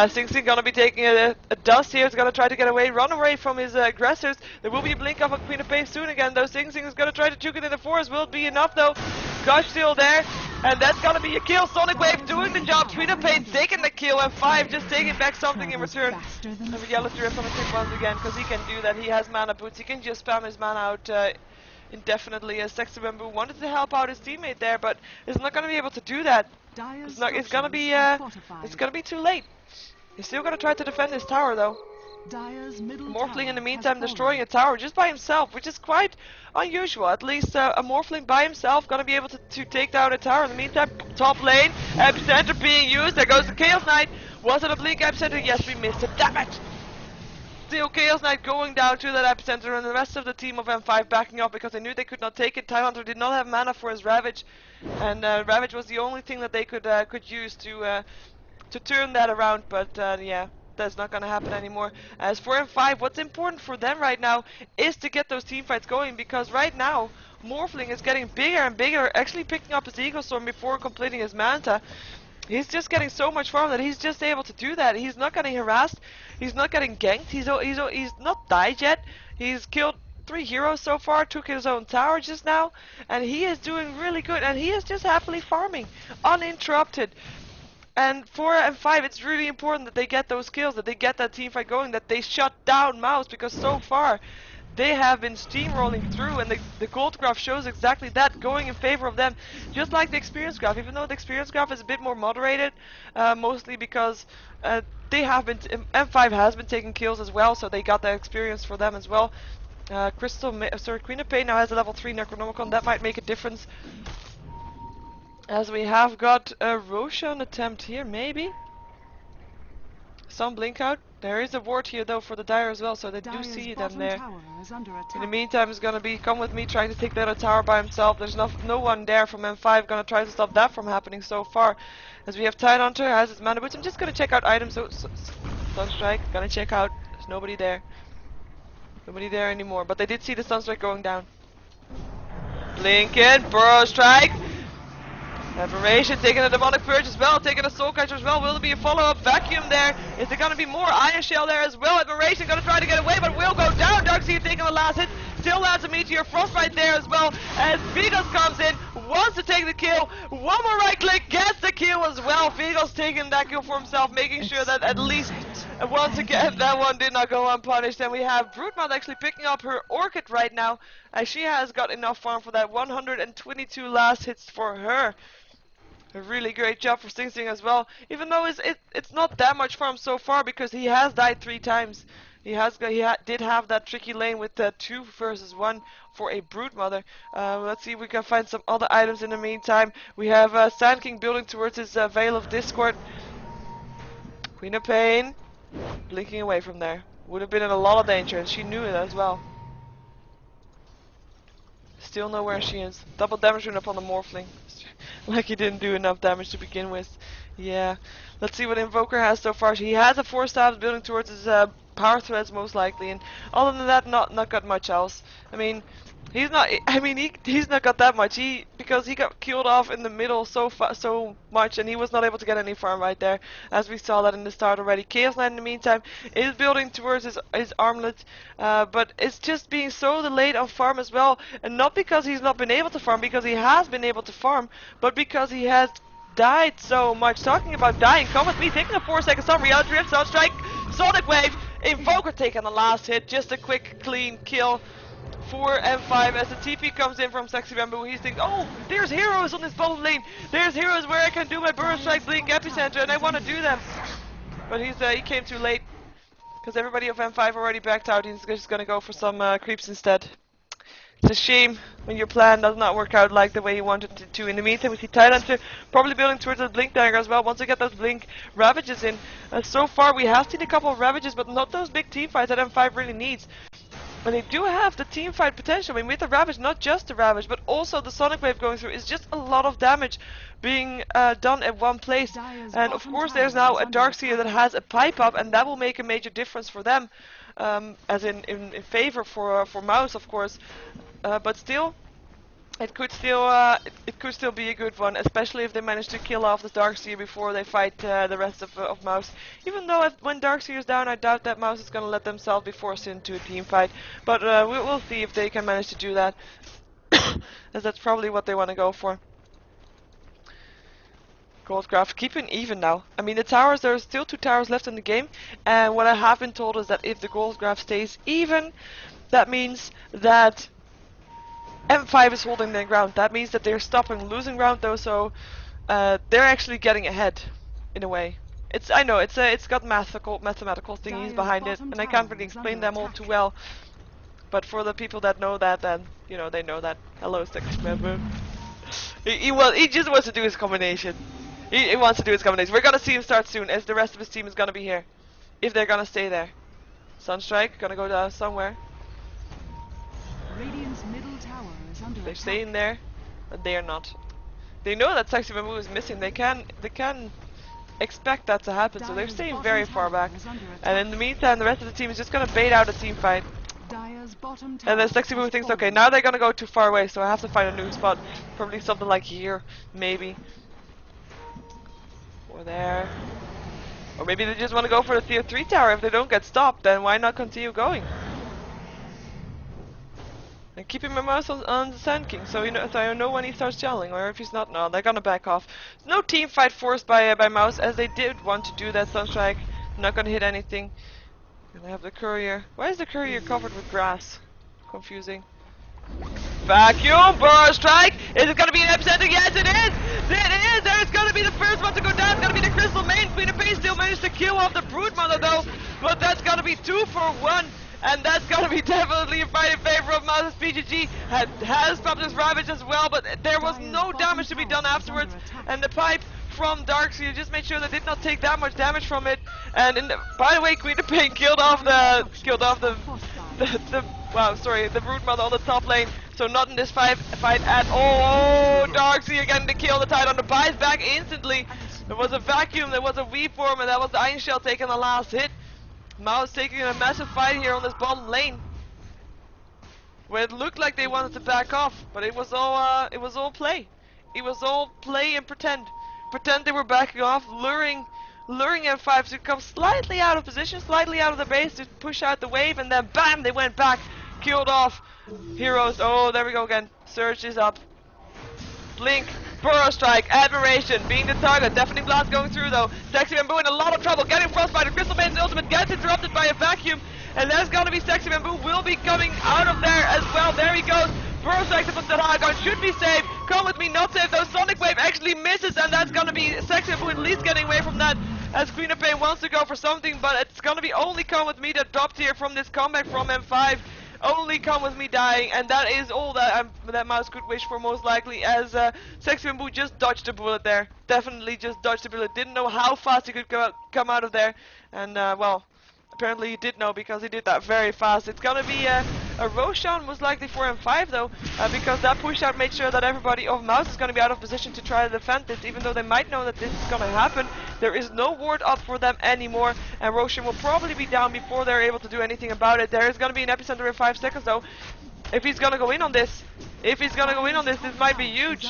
Sing Sing gonna be taking a dust here. He's gonna try to get away, run away from his aggressors. There will be a blink of a Queen of Pain soon again, though. Sing Sing is gonna try to juke it in the forest. Will it be enough though? Gush still there, and that's gonna be a kill. Sonic Wave doing the job. Queen of Pain taking the kill, and 5 just taking back something in return. And Reality Rift on the kick once again, because he can do that. He has mana boots. He can just spam his mana out indefinitely. As Sexy Bamboo wanted to help out his teammate there, but is not gonna be able to do that. It's gonna be too late. He's still gonna try to defend his tower though. Morphling in the meantime destroying a tower just by himself, which is quite unusual. At least a Morphling by himself gonna be able to take down a tower. In the meantime, top lane, Epicenter being used. There goes the Chaos Knight. Was it a Blink Epicenter? Yes, we missed it. Damn it! Still Chaos Knight going down to that Epicenter, and the rest of the team of M5 backing up because they knew they could not take it. Tidehunter did not have mana for his Ravage, and Ravage was the only thing that they could use to turn that around. But yeah, that's not gonna happen anymore. As for M5, what's important for them right now is to get those team fights going, because right now Morphling is getting bigger and bigger, actually picking up his Eagle Storm before completing his Manta. He's just getting so much farm that he's just able to do that. He's not getting harassed. He's not getting ganked. He's not died yet. He's killed 3 heroes so far. Took his own tower just now, and he is doing really good. And he is just happily farming, uninterrupted. And for M5, it's really important that they get those kills, that they get that team fight going, that they shut down Mouz, because so far they have been steamrolling through, and the gold graph shows exactly that, going in favor of them, just like the experience graph, even though the experience graph is a bit more moderated, mostly because M5 has been taking kills as well, so they got that experience for them as well. Queen of Pain now has a level 3 Necronomicon. That might make a difference, as we have got a Roshan attempt here, maybe? Some blink out. There is a ward here though for the Dire as well, so they do see them there. In the meantime, he's gonna be come with me trying to take down a tower by himself. There's no one there from M5 gonna try to stop that from happening so far. As we have Tidehunter has his mana boots. I'm just gonna check out items. So Sunstrike, gonna check out. There's nobody there. Nobody there anymore, but they did see the Sunstrike going down. Blinking, Burrow Strike. Aberration taking a Demonic Purge as well, taking a Soul Catcher as well. Will there be a follow-up vacuum there? Is there going to be more Iron Shell there as well? Aberration going to try to get away, but will go down. Darkseer taking the last hit. Still lands a Meteor Frostbite there as well. As Vigos comes in, wants to take the kill. One more right click, gets the kill as well. Vigos taking that kill for himself, making sure that at least once again that one did not go unpunished. And we have Broodmouth actually picking up her Orchid right now, as she has got enough farm for that 122 last hits for her. A really great job for Sing Sing as well, even though it's not that much farm so far because he has died 3 times. He did have that tricky lane with 2 versus 1 for a Broodmother. Let's see if we can find some other items in the meantime. We have Sand King building towards his Veil of Discord. Queen of Pain blinking away from there. Would have been in a lot of danger, and she knew it as well. Still know where she is. Double damage rune up on the Morphling. Like he didn't do enough damage to begin with. Yeah. Let's see what Invoker has so far. He has a 4 stabs building towards his power threads most likely, and other than that, not got much else. I mean, he's not. I mean, he's not got that much. Because he got killed off in the middle so much, and he was not able to get any farm right there, as we saw that in the start already. Chaos Knight in the meantime is building towards his armlet, but it's just being so delayed on farm as well, and not because he's not been able to farm, because he has been able to farm, but because he has died so much. Talking about dying, come with me, taking a 4-second stop, Reality Drift, Sunstrike, Sonic Wave, Invoker taking the last hit, just a quick clean kill for M5 as the TP comes in from Sexy Bamboo. He's thinking, oh, there's heroes on this bottom lane, there's heroes where I can do my Burst Strike, Blink, Epicenter, and I want to do them. But he came too late, because everybody of M5 already backed out. He's just going to go for some creeps instead. It's a shame when your plan does not work out like the way you wanted it to. In the meantime, we see Thailander probably building towards the Blink Dagger as well. Once we get those Blink Ravages in, so far we have seen a couple of Ravages, but not those big team fights that M5 really needs. And they do have the team fight potential. I mean, with the Ravage, not just the Ravage, but also the Sonic Wave going through is just a lot of damage being done at one place. And of course, there's now a Darkseer that has a pipe up, and that will make a major difference for them, as in favor for Mouz, of course. But still, it could still be a good one, especially if they manage to kill off the Darkseer before they fight the rest of Mouz. Even though when Darkseer is down, I doubt that Mouz is going to let themselves be forced into a team fight. But we'll see if they can manage to do that, as that's probably what they want to go for. Goldcraft keeping even now. I mean, the towers, there are still 2 towers left in the game, and what I have been told is that if the Goldcraft stays even, that means that M5 is holding their ground. That means that they're stopping losing ground though, so they're actually getting ahead in a way. I know it's got mathematical thingies behind it, and I can't really explain them all too well. But for the people that know that, then you know they know that. Hello, Sexy Member. He just wants to do his combination. He wants to do his combination. We're gonna see him start soon, as the rest of his team is gonna be here, if they're gonna stay there. Sunstrike gonna go down somewhere. Radiant's middle tower is under They're attack. staying there, but they are not. They know that Sexy Bamboo is missing. They can expect that to happen, so they're staying very far back. And in the meantime, the rest of the team is just gonna bait out a team fight. Dire's bottom And then tower Sexy Bamboo has thinks, fallen. okay, now they're gonna go too far away, so I have to find a new spot. Probably something like here, maybe. Or there. Or maybe they just want to go for the tier 3 tower. If they don't get stopped, then why not continue going? And keeping my mouse on the Sand King, so so I know when he starts yelling, or if he's not. No, they're gonna back off. No team fight forced by Mouz, as they did want to do that. Sunstrike not gonna hit anything. And I have the courier. Why is the courier covered with grass? Confusing. Vacuum burst strike. Is it gonna be an epicenter? Yes, it is. It is. There's gonna be the first one to go down. It's gonna be the Crystal Main. Queen of Pain still managed to kill off the Broodmother though, but that's gonna be 2 for 1. And that's gonna be definitely a fight in favor of Mouz's PGG. Has popped his Ravage as well, but there was no damage to be done afterwards. And the pipe from Darkseer just made sure they did not take that much damage from it. And by the way, Queen of Pain killed off the Broodmother on the top lane. So not in this fight at all. Oh, Darkseer getting the kill. The Titan buys back instantly. There was a vacuum, there was a weave form, and that was the Iron Shell taking the last hit. Mouz taking a massive fight here on this bottom lane. where it looked like they wanted to back off, but it was all play. It was all play and pretend. Pretend they were backing off, luring M5 to come slightly out of position, slightly out of the base to push out the wave, and then bam, they went back, killed off Heroes. Oh, there we go again. Surge is up. Blink, Burrow Strike, Admiration, being the target. Deafening Blast going through though. Sexy Bamboo in a lot of trouble, getting frostbite. Crystal Main's ultimate gets interrupted by a vacuum. And there's gonna be Sexy Bamboo will be coming out of there as well. There he goes. Burrow Strike to put that high guard should be safe. Come with me, not safe though. Sonic Wave actually misses, and that's gonna be Sexy Bamboo at least getting away from that. As Queen of Pain wants to go for something, but it's gonna be only Come With Me that dropped here from this comeback from M5. Only Come With Me dying, and that is all that that Mouz could wish for most likely, as Sexy Bamboo just dodged a bullet there. Definitely just dodged a bullet. Didn't know how fast he could come out of there, and well, apparently he did know because he did that very fast. It's gonna be a Roshan most likely for M5 though, because that push out made sure that everybody of Mouz is gonna be out of position to try to defend this, even though they might know that this is gonna happen. There is no ward up for them anymore, and Roshan will probably be down before they're able to do anything about it. There is gonna be an epicenter in 5 seconds though. If he's gonna go in on this, this might be huge.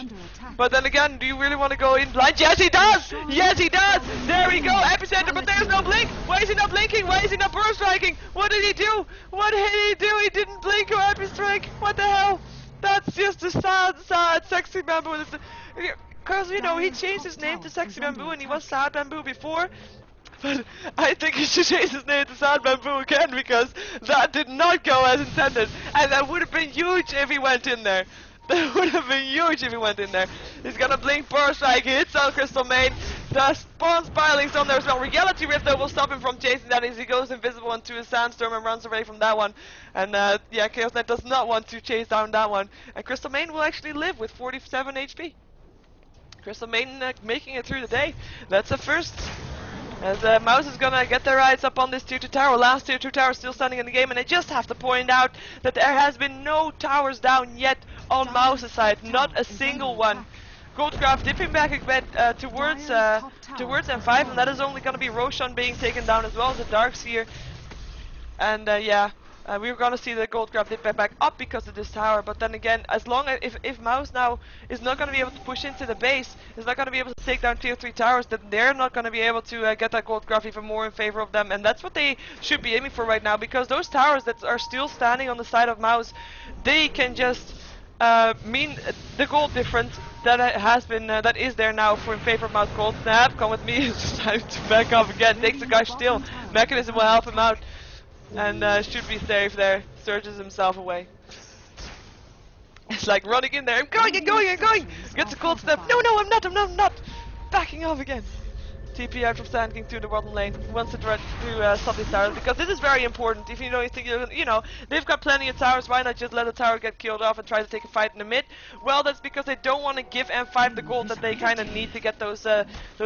But then again, do you really want to go in blind? Yes, he does! Yes, he does! There we go, epicenter, but there's no blink! Why is he not blinking? Why is he not burst striking? What did he do? What did he do? He didn't blink or epistrike. What the hell? That's just a sad Sexy Bamboo. Because, you know, he changed his name to Sexy Bamboo and he was Sad Bamboo before. But I think he should change his name to Sad Bamboo again, because that did not go as intended. And that would have been huge if he went in there. That would have been huge if he went in there. He's gonna blink Burst Strike, hits on Crystal Main. The spawn spiraling's on there as well. Reality Rift though will stop him from chasing that as he goes invisible into his Sandstorm and runs away from that one. And yeah, Chaos Knight does not want to chase down that one. And Crystal Main will actually live with 47 HP. Crystal Main making it through the day. That's a first. As Mouz is gonna get their eyes up on this tier 2 tower. Last tier 2 tower still standing in the game, and I just have to point out that there has been no towers down yet on Mouz's side, not a single one. Goldcraft dipping back a bit towards M5, and that is only gonna be Roshan being taken down as well as the Darkseer. And yeah. We were gonna see the Goldcraft dip back up because of this tower, but then again, as long as if Mouz now is not gonna be able to push into the base, is not gonna be able to take down tier 3 towers, then they're not gonna be able to get that Goldcraft even more in favor of them, and that's what they should be aiming for right now, because those towers that are still standing on the side of Mouz, they can just mean the gold difference that has been that is there now for in favor of Mouz. Gold snap, come with me. It's time to back off again. Takes the guy still. Mechanism will help him out. And should be safe there. Surges himself away. It's like running in there. I'm going. Gets a cold step. No, I'm not. Backing off again. TP out from Sand King to the bottom lane. Wants to try to stop these towers, because this is very important. If you think you know they've got plenty of towers, why not just let a tower get killed off and try to take a fight in the mid? Well, that's because they don't want to give M5 the gold that they kind of need to get those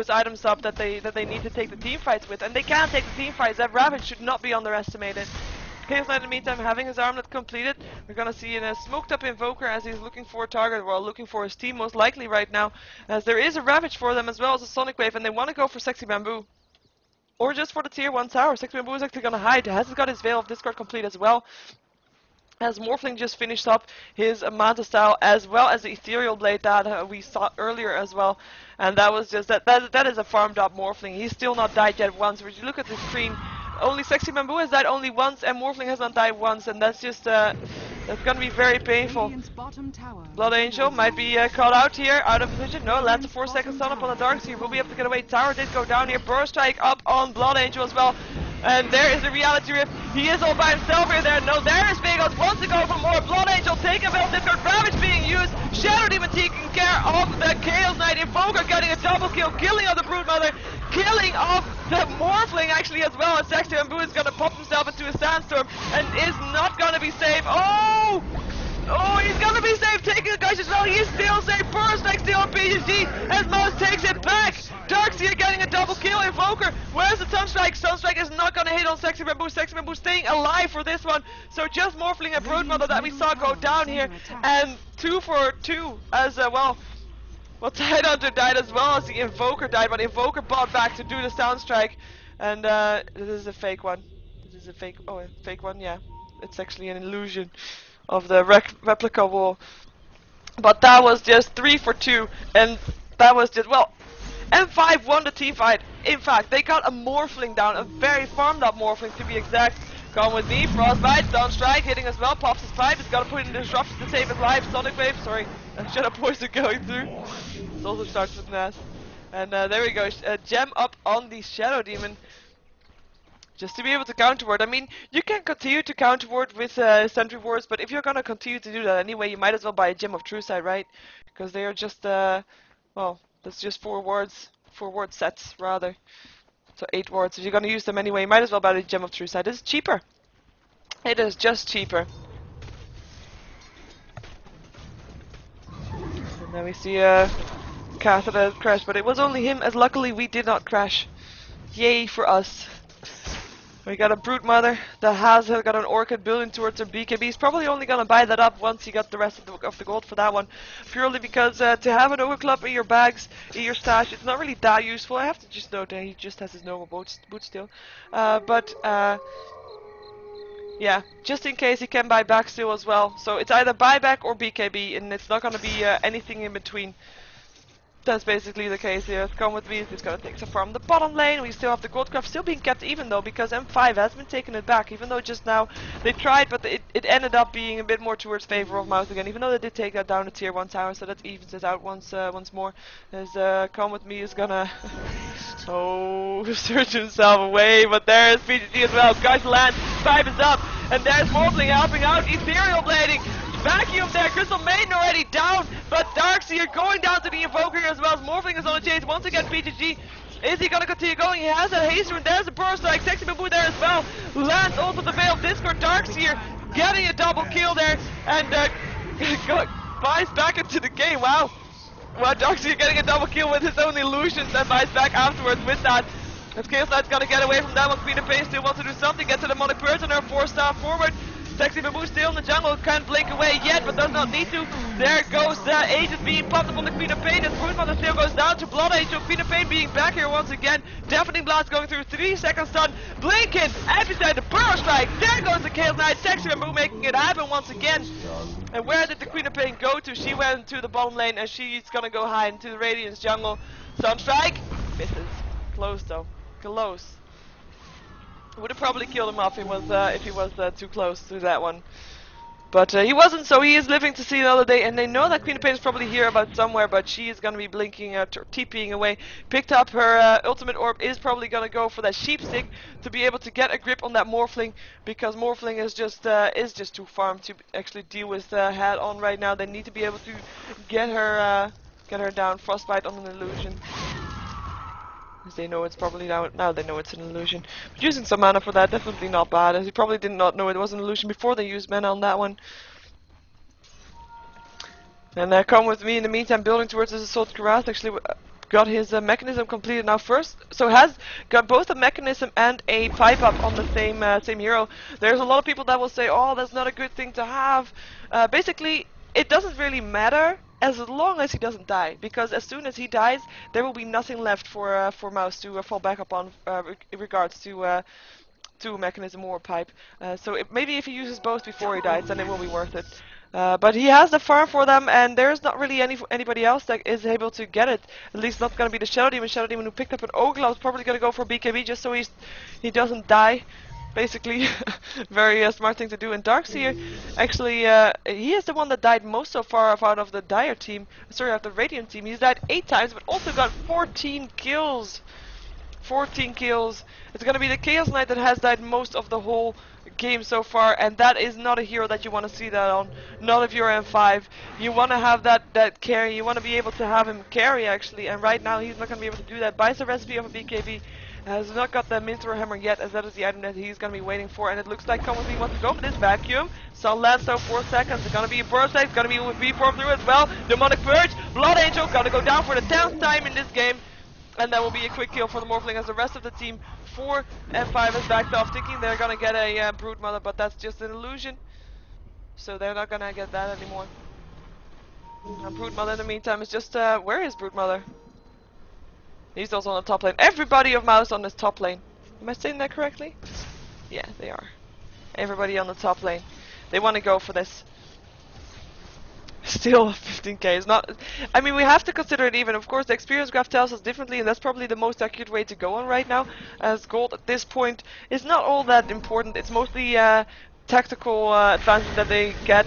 items up that they need to take the team fights with, and they can't take the team fights. That Ravage should not be underestimated. Chaos Knight in the meantime having his armlet completed. We're gonna see a smoked up Invoker as he's looking for a target, well, looking for his team most likely right now, as there is a Ravage for them as well as a Sonic Wave, and they want to go for Sexy Bamboo. Or just for the tier 1 tower. Sexy Bamboo is actually gonna hide. Has got his Veil of Discord complete as well. As Morphling just finished up his Manta style, as well as the Ethereal Blade that we saw earlier as well. And that was just, that is a farmed up Morphling. He's still not died yet once. When you look at the screen, only Sexy Bamboo has died only once, and Morphling has not died once, and that's just, that's gonna be very painful. Blood Angel might be caught out here, out of position. No, lands a 4 second stun up on the Darkseer. Will be able to get away. Tower did go down here. Burst Strike up on Blood Angel as well. And there is the Reality Rift. He is all by himself here there. No, there is Vegos. Wants to go for more. Blood Angel taking Veil Discord. Ravage being used. Shadow Demon taking care of the Chaos Knight. Invoker getting a double kill. Killing of the Broodmother. Killing of the Morphling actually as well. And Sexy Bamboo is going to pop himself into a Sandstorm and is not going to be safe. Oh! Oh, he's gonna be safe, taking the guys as well. He's still safe. Burst next to on PGG as Mouz takes it back. Darkseer getting a double kill. Invoker, where's the Sunstrike? Sunstrike is not gonna hit on Sexy Bamboo. Sexy Bamboo staying alive for this one. So just Morphling and Broodmother that we saw go down here. And 2 for 2 as well. Well, Tidehunter died as well as the Invoker died, but Invoker bought back to do the Soundstrike. And this is a fake one. This is a fake, oh, a fake one, yeah. It's actually an illusion. replica wall. But that was just 3 for 2, and that was just, well, M5 won the team fight. In fact, they got a Morphling down, a very farmed up Morphling to be exact. Come with me, Frostbite, down strike, hitting as well, pops his pipe, he's gotta put in the disruption to save his life, Sonic Wave, sorry, Shadow Poison going through. It also starts with Nas. And there we go, gem up on the Shadow Demon. Just to be able to counter ward. I mean, you can continue to counter ward with Sentry Wards, but if you're gonna continue to do that anyway, you might as well buy a Gem of True Sight, right? Because they are just, well, that's just 4 wards, 4 ward sets rather. So 8 wards. If you're gonna use them anyway, you might as well buy a Gem of True Sight. It's cheaper. It is just cheaper. And then we see Catheda crash, but it was only him, as luckily we did not crash. Yay for us. We got a Brood Mother that has got an Orchid building towards her BKB. He's probably only gonna buy that up once he got the rest of the gold for that one. Purely because to have an Ogre Club in your bags, in your stash, it's not really that useful. I have to just note that he just has his normal boot still. Yeah, just in case he can buy back still as well. So it's either buyback or BKB, and it's not gonna be anything in between. That's basically the case here. Come with me, he's gonna take some from the bottom lane. We still have the gold craft still being kept even though, because M5 has been taking it back. Even though just now they tried, but it ended up being a bit more towards favor of Mouz again. Even though they did take that down to tier 1 tower, so that evens it out once more. As Come with me is gonna search himself away, but there's PGG as well. Guys, land 5 is up, and there's Morphling helping out. Ethereal blading. Vacuum there, Crystal Maiden already down, but Darkseer going down to the Invoker as well as Morphling is on the chase. Once again, PGG, is he gonna continue going? He has a haster, and there's a burst strike. Sexy Bamboo there as well. Lands also the Veil of Discord. Darkseer getting a double kill there, and buys back into the game. Wow. Well, Darkseer getting a double kill with his own illusions and buys back afterwards with that. If Chaos Knight's gonna get away from that one, Queen of Pain still wants to do something, gets a Demonic Purge on her 4-star forward. Sexy Bamboo still in the jungle, can't blink away yet, but does not need to. There goes Aegis being popped up on the Queen of Pain, as Broodmother still goes down to Blood Angel. Queen of Pain being back here once again. Deafening Blast going through, 3 seconds stun. Blinking, Epicenter, the Burrow Strike. There goes the Chaos Knight. Sexy Bamboo making it happen once again. And where did the Queen of Pain go to? She went to the bottom lane, and she's gonna go high into the Radiance jungle. Sunstrike, misses. Close though, close. Would have probably killed him off if he was too close to that one. But he wasn't, so he is living to see another day. And they know that Queen of Pain is probably here about somewhere, but she is going to be blinking out or TPing away. Picked up her ultimate orb, is probably going to go for that sheep stick to be able to get a grip on that Morphling, because Morphling is just too farmed to actually deal with head on right now. They need to be able to get her down. Frostbite on an illusion. As they know it's probably now they know it's an illusion. But using some mana for that, definitely not bad, as he probably did not know it was an illusion before they used mana on that one. And come with me in the meantime, building towards this Assault Cuirass. Actually got his mechanism completed now first, so has got both a mechanism and a pipe up on the same hero. There's a lot of people that will say, oh, that's not a good thing to have. Basically, it doesn't really matter as long as he doesn't die, because as soon as he dies, there will be nothing left for Mouz to fall back upon in regards to a mechanism or a pipe. So maybe if he uses both before he dies, then it will be worth it. But he has the farm for them, and there's not really anybody else that is able to get it. At least not going to be the Shadow Demon. Shadow Demon who picked up an Ogre is probably going to go for BKB just so he doesn't die. Basically, very smart thing to do. And Darkseer, actually, he is the one that died most so far out of the Dire team. Sorry, out of the Radiant team. He's died 8 times, but also got 14 kills. 14 kills. It's gonna be the Chaos Knight that has died most of the whole game so far, and that is not a hero that you want to see that on. Not if you're M5. You want to have that carry. You want to be able to have him carry, actually. And right now, he's not gonna be able to do that. Buys a recipe of a BKB. Has not got the Minster Hammer yet, as that is the item that he's going to be waiting for, and it looks like Come With Me wants to go for this vacuum. Sun lands so 4 seconds, it's going to be a burst save, it's going to be with V-form through as well. Demonic Purge, Blood Angel, going to go down for the 10th time in this game, and that will be a quick kill for the Morphling, as the rest of the team for F5 is backed off, thinking they're going to get a Brood Mother, but that's just an illusion, so they're not going to get that anymore. And Brood Mother in the meantime is just, where is Brood Mother? He's also on the top lane. Everybody of Mouz on this top lane. Am I saying that correctly? Yeah, they are. Everybody on the top lane. They want to go for this. still 15k is not. I mean, we have to consider it even. Of course, the experience graph tells us differently, and that's probably the most accurate way to go on right now. As gold at this point is not all that important. It's mostly tactical advantage that they get.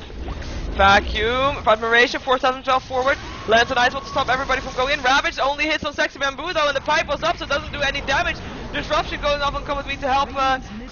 Vacuum, admiration, 4012 forward. Lands and Ice want to stop everybody from going in. Ravage only hits on Sexy Bamboo though, and the pipe was up, so it doesn't do any damage. Disruption going off and come with me to help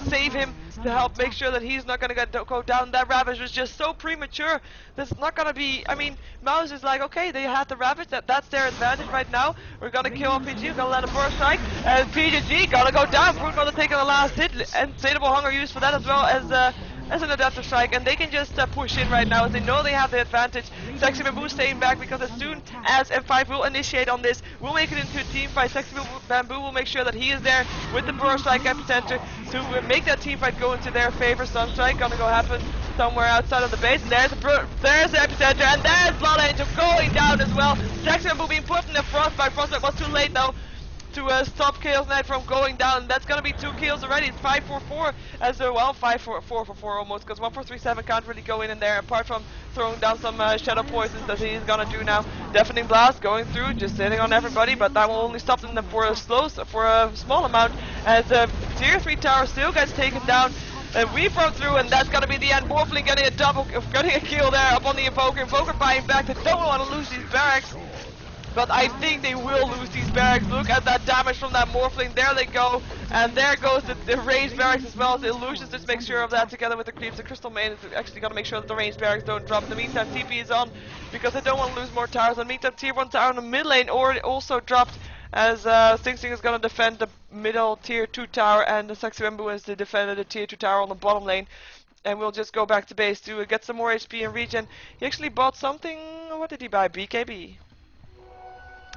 save him, to help make sure that he's not gonna go down. That Ravage was just so premature. That's not gonna be. I mean, Mouz is like, okay, they had the Ravage. That's their advantage right now. We're gonna kill PG. We're gonna let a burst strike, and PGG gonna go down. Brute gonna take on the last hit. Insatiable Hunger used for that as well as an adaptive strike, and they can just push in right now as they know they have the advantage. Sexy Bamboo staying back because as soon as M5 will initiate on this, we'll make it into a team fight. Sexy Bamboo will make sure that he is there with the burst strike epicenter to make that team fight go into their favor. Sunstrike gonna go happen somewhere outside of the base, and there's the epicenter, and there's Blood Angel going down as well. Sexy Bamboo being put in the frostbite. Frostbite was too late though to stop Chaos Knight from going down. That's gonna be 2 kills already. It's 5-4-4 as well, 5-4-4 almost, because 1-4-3-7 can't really go in there apart from throwing down some shadow poisons that he's gonna do now. Deafening Blast going through, just sitting on everybody, but that will only stop them for a small amount as tier 3 tower still gets taken down. And we broke through, and that's gonna be the end. Morphling getting a kill there up on the Invoker. Invoker buying back. They don't want to lose these barracks. But I think they will lose these barracks. Look at that damage from that Morphling. There they go. And there goes the ranged barracks as well. The Illusions just make sure of that together with the creeps. The Crystal Main is actually going to make sure that the ranged barracks don't drop. In the meantime, TP is on because they don't want to lose more towers. In the meantime, tier 1 tower in the mid lane also dropped as Sing Sing is going to defend the middle tier 2 tower, and the Sexy Bamboo is to defend the tier 2 tower on the bottom lane. And we'll just go back to base to get some more HP and regen. He actually bought something. What did he buy? BKB.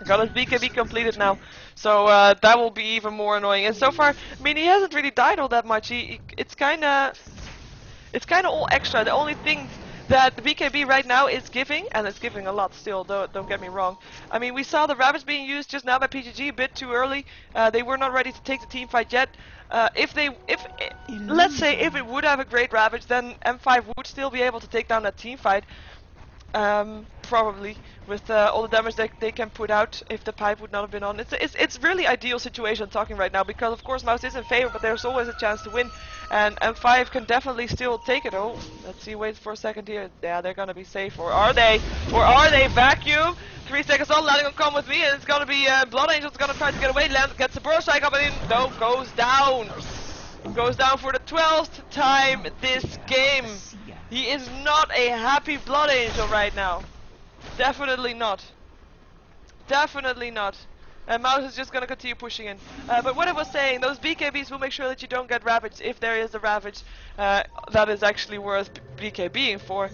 Got his BKB completed now, so that will be even more annoying. And so far, I mean, he hasn't really died all that much. It's kind of all extra. The only thing that the BKB right now is giving, and it's giving a lot still, don't get me wrong. I mean, we saw the Ravage being used just now by PGG a bit too early. They were not ready to take the team fight yet. Let's say if it would have a great Ravage, then M5 would still be able to take down that team fight. Probably with all the damage that they can put out if the pipe would not have been on. It's really ideal situation I'm talking right now, because of course Mouz is in favor, but there's always a chance to win, and M5 can definitely still take it. Oh, let's see, wait for a second here. Yeah, they're gonna be safe, or are they? Or are they? Vacuum. 3 seconds on, landing on come with me, and it's gonna be Blood Angel's gonna try to get away. Land gets a burst strike up and in. No, goes down. Goes down for the 12th time this game. He is not a happy Blood Angel right now. Definitely not. Definitely not. And Mouz is just gonna continue pushing in. But what I was saying, those BKBs will make sure that you don't get Ravaged if there is a Ravage that is actually worth BKBing for.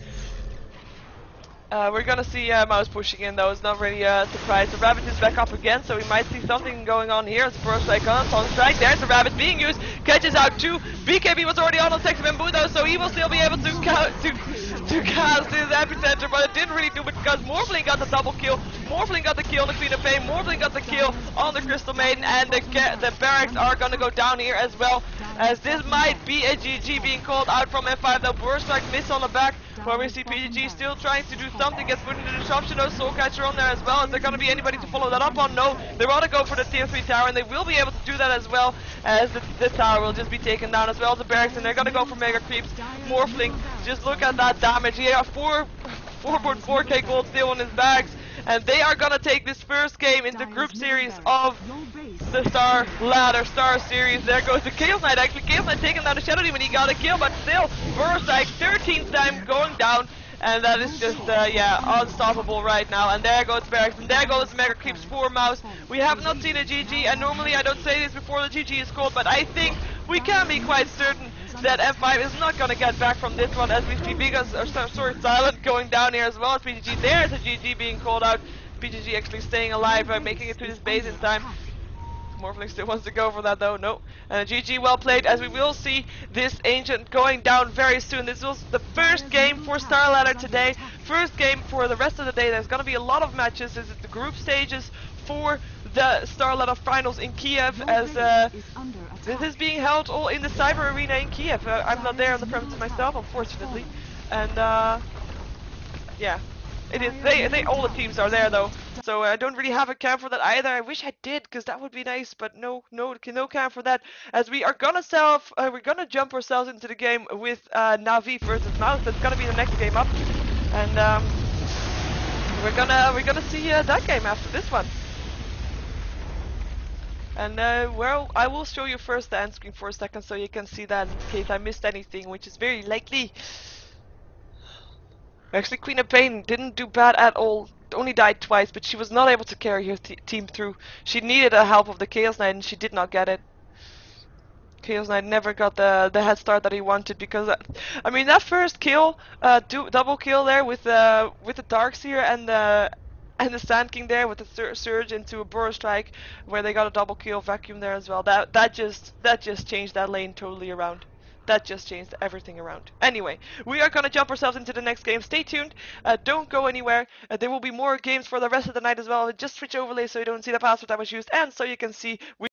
We're gonna see Mouz pushing in though. It's not really a surprise. The Ravage is back up again, so we might see something going on here. It's burst strike on strike. There's the Ravage being used. Catches out 2. BKB was already on Sexy Bamboo though, so he will still be able to cast his epicenter, but it didn't really do it because Morphling got the double kill. Morphling got the kill on the Queen of Pain. Morphling got the kill on the Crystal Maiden, and the barracks are gonna go down here as well. As this might be a GG being called out from M5. They'll burst strike miss on the back. But we see PGG still trying to do something, gets put into the disruption. No Soul Catcher on there as well. Is there going to be anybody to follow that up on? No. They want to go for the tier 3 tower, and they will be able to do that as well, as the tower will just be taken down as well as the barracks, and they're going to go for Mega Creeps. Morphling, just look at that damage. He has 4.4k gold still on his bags, and they are going to take this first game in the group series of the StarLadder Star Series. There goes the Chaos Knight. Actually, Chaos Knight taking down the Shadow Demon. He got a kill, but still, burst like 13th time going down. And that is just, yeah, unstoppable right now. And there goes Barracks, and there goes Mega Creeps for Mouz. We have not seen a GG, and normally I don't say this before the GG is called, but I think we can be quite certain that M5 is not going to get back from this one, as we see Silent going down here as well as PGG. There's a GG being called out. PGG actually staying alive by making it to this base in time. Morphling still wants to go for that though, no. And GG, well played, as we will see this Ancient going down very soon. This was the first game for StarLadder today. First game for the rest of the day. There's going to be a lot of matches. This is the group stages for the StarLadder finals in Kiev, as this is being held all in the Cyber Arena in Kiev. I'm not there on the premises myself, unfortunately. And yeah. It is. They all the teams are there though, so I don't really have a cam for that either. I wish I did, because that would be nice, but no cam for that. As we are gonna we're gonna jump ourselves into the game with Navi versus Mouz. That's gonna be the next game up, and we're gonna see that game after this one. And well, I will show you first the end screen for a second, so you can see that in case I missed anything, which is very likely. Actually, Queen of Pain didn't do bad at all. Only died twice, but she was not able to carry her team through. She needed the help of the Chaos Knight, and she did not get it. Chaos Knight never got the head start that he wanted, because I mean, that first kill, double kill there with the Darkseer and the Sand King there with the surge into a Burrow Strike, where they got a double kill vacuum there as well. That just changed that lane totally around. That just changed everything around. Anyway, we are gonna jump ourselves into the next game. Stay tuned. Don't go anywhere. There will be more games for the rest of the night as well. Just switch overlay so you don't see the password that was used, and so you can see.